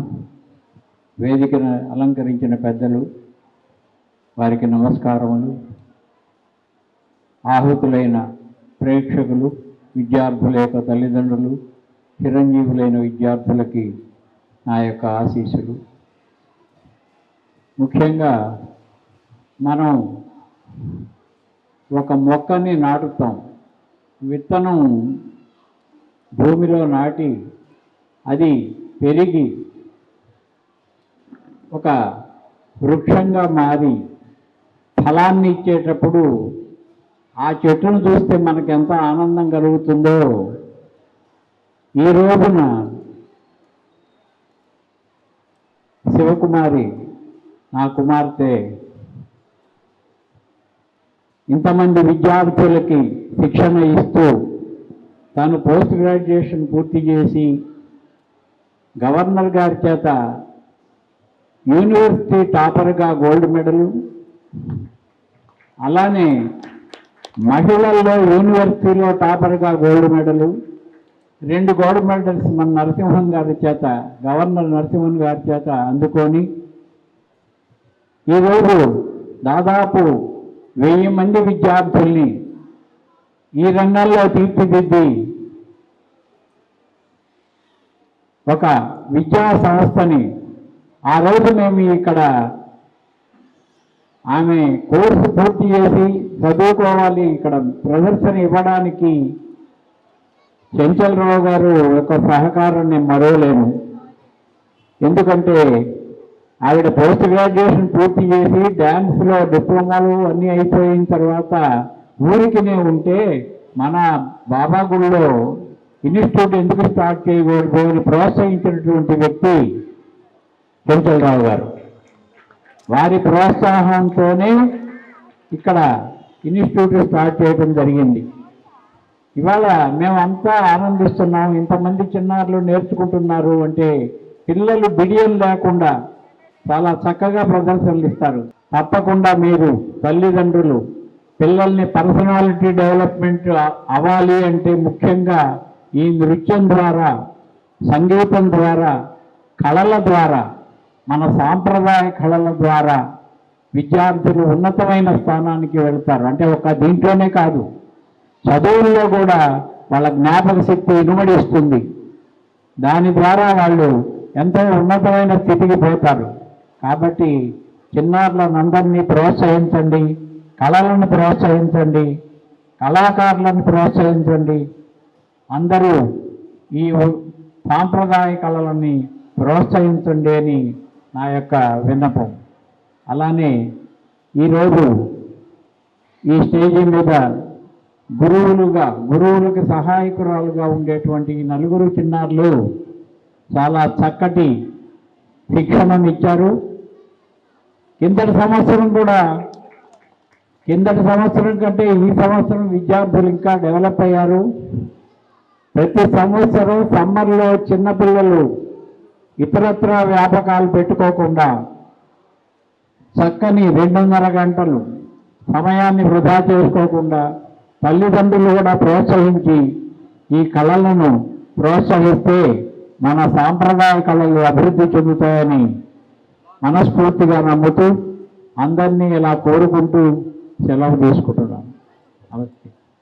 వేదికను అలంకరించిన పెద్దలు వారికి నమస్కారములు. ఆహుతులైన ప్రేక్షకులు, విద్యార్థుల యొక్క తల్లిదండ్రులు, చిరంజీవులైన విద్యార్థులకి నా యొక్క ఆశీస్సులు. ముఖ్యంగా మనం ఒక మొక్కని నాటుతాం, విత్తనం భూమిలో నాటి అది పెరిగి ఒక వృక్షంగా మారి ఫలాన్ని ఇచ్చేటప్పుడు ఆ చెట్టును చూస్తే మనకు ఎంత ఆనందం కలుగుతుందో ఈ రోజున శివకుమారి నా కుమార్తె ఇంతమంది విద్యార్థులకి శిక్షణ ఇస్తూ తాను పోస్ట్ గ్రాడ్యుయేషన్ పూర్తి చేసి గవర్నర్ గారి చేత యూనివర్సిటీ టాపర్గా గోల్డ్ మెడలు, అలానే మహిళల్లో యూనివర్సిటీలో టాపర్గా గోల్డ్ మెడలు, 2 గోల్డ్ మెడల్స్ మన నరసింహన్ గారి చేత, గవర్నర్ నరసింహన్ గారి చేత అందుకొని ఈరోజు దాదాపు 1000 మంది విద్యార్థుల్ని ఈ రంగంలో తీర్చిదిద్ది ఒక విద్యా సంస్థని, ఆ రోజు మేము ఇక్కడ ఆమె కోర్సు పూర్తి చేసి చదువుకోవాలి, ఇక్కడ ప్రదర్శన ఇవ్వడానికి చెంచలరావు గారు యొక్క సహకారం నేను మరవలేను. ఎందుకంటే ఆవిడ పోస్ట్ గ్రాడ్యుయేషన్ పూర్తి చేసి డ్యాన్స్లో డిప్లొమాలు అన్నీ అయిపోయిన తర్వాత ఊరికినే ఉంటే మన బాబాగుడిలో ఇన్స్టిట్యూట్ ఎందుకు స్టార్ట్ చేయకూడదు అని ప్రోత్సహించినటువంటి వ్యక్తి చెంచలరావు గారు. వారి ప్రోత్సాహంతోనే ఇక్కడ ఇన్స్టిట్యూట్ స్టార్ట్ చేయడం జరిగింది. ఇవాళ మేమంతా ఆనందిస్తున్నాం, ఇంతమంది చిన్నారులు నేర్చుకుంటున్నారు అంటే పిల్లలు బిడియం లేకుండా చాలా చక్కగా ప్రదర్శనలు ఇస్తారు. తప్పకుండా మీరు తల్లిదండ్రులు పిల్లల్ని పర్సనాలిటీ డెవలప్మెంట్ అవ్వాలి అంటే ముఖ్యంగా ఈ నృత్యం ద్వారా, సంగీతం ద్వారా, కళల ద్వారా, మన సాంప్రదాయ కళల ద్వారా విద్యార్థులు ఉన్నతమైన స్థానానికి వెళ్తారు. అంటే ఒక దీంట్లోనే కాదు, చదువుల్లో కూడా వాళ్ళ జ్ఞాపక శక్తి ఇనుమడిస్తుంది. దాని ద్వారా వాళ్ళు ఎంతో ఉన్నతమైన స్థితికి పోతారు. కాబట్టి చిన్నారులందరినీ ప్రోత్సహించండి, కళలను ప్రోత్సహించండి, కళాకారులను ప్రోత్సహించండి. అందరూ ఈ సాంప్రదాయ కళలని ప్రోత్సహించండి అని నా యొక్క విన్నపం. అలానే ఈరోజు ఈ స్టేజీ మీద గురువులకు సహాయకురాలుగా ఉండేటువంటి 4 చిన్నారులు చాలా చక్కటి శిక్షణను ఇచ్చారు. కిందటి సంవత్సరం కంటే ఈ సంవత్సరం విద్యార్థులు ఇంకా డెవలప్ అయ్యారు. ప్రతి సంవత్సరం సమ్మర్లో చిన్నపిల్లలు ఇతరత్ర వ్యాపకాలు పెట్టుకోకుండా చక్కని 2.5 గంటలు సమయాన్ని వృధా చేసుకోకుండా తల్లిదండ్రులు కూడా ప్రోత్సహించి ఈ కళలను ప్రోత్సహిస్తే మన సాంప్రదాయ కళలు అభివృద్ధి చెందుతాయని మనస్ఫూర్తిగా నమ్ముతూ అందరినీ ఇలా కోరుకుంటూ సెలవు తీసుకుంటున్నాను. నమస్తే.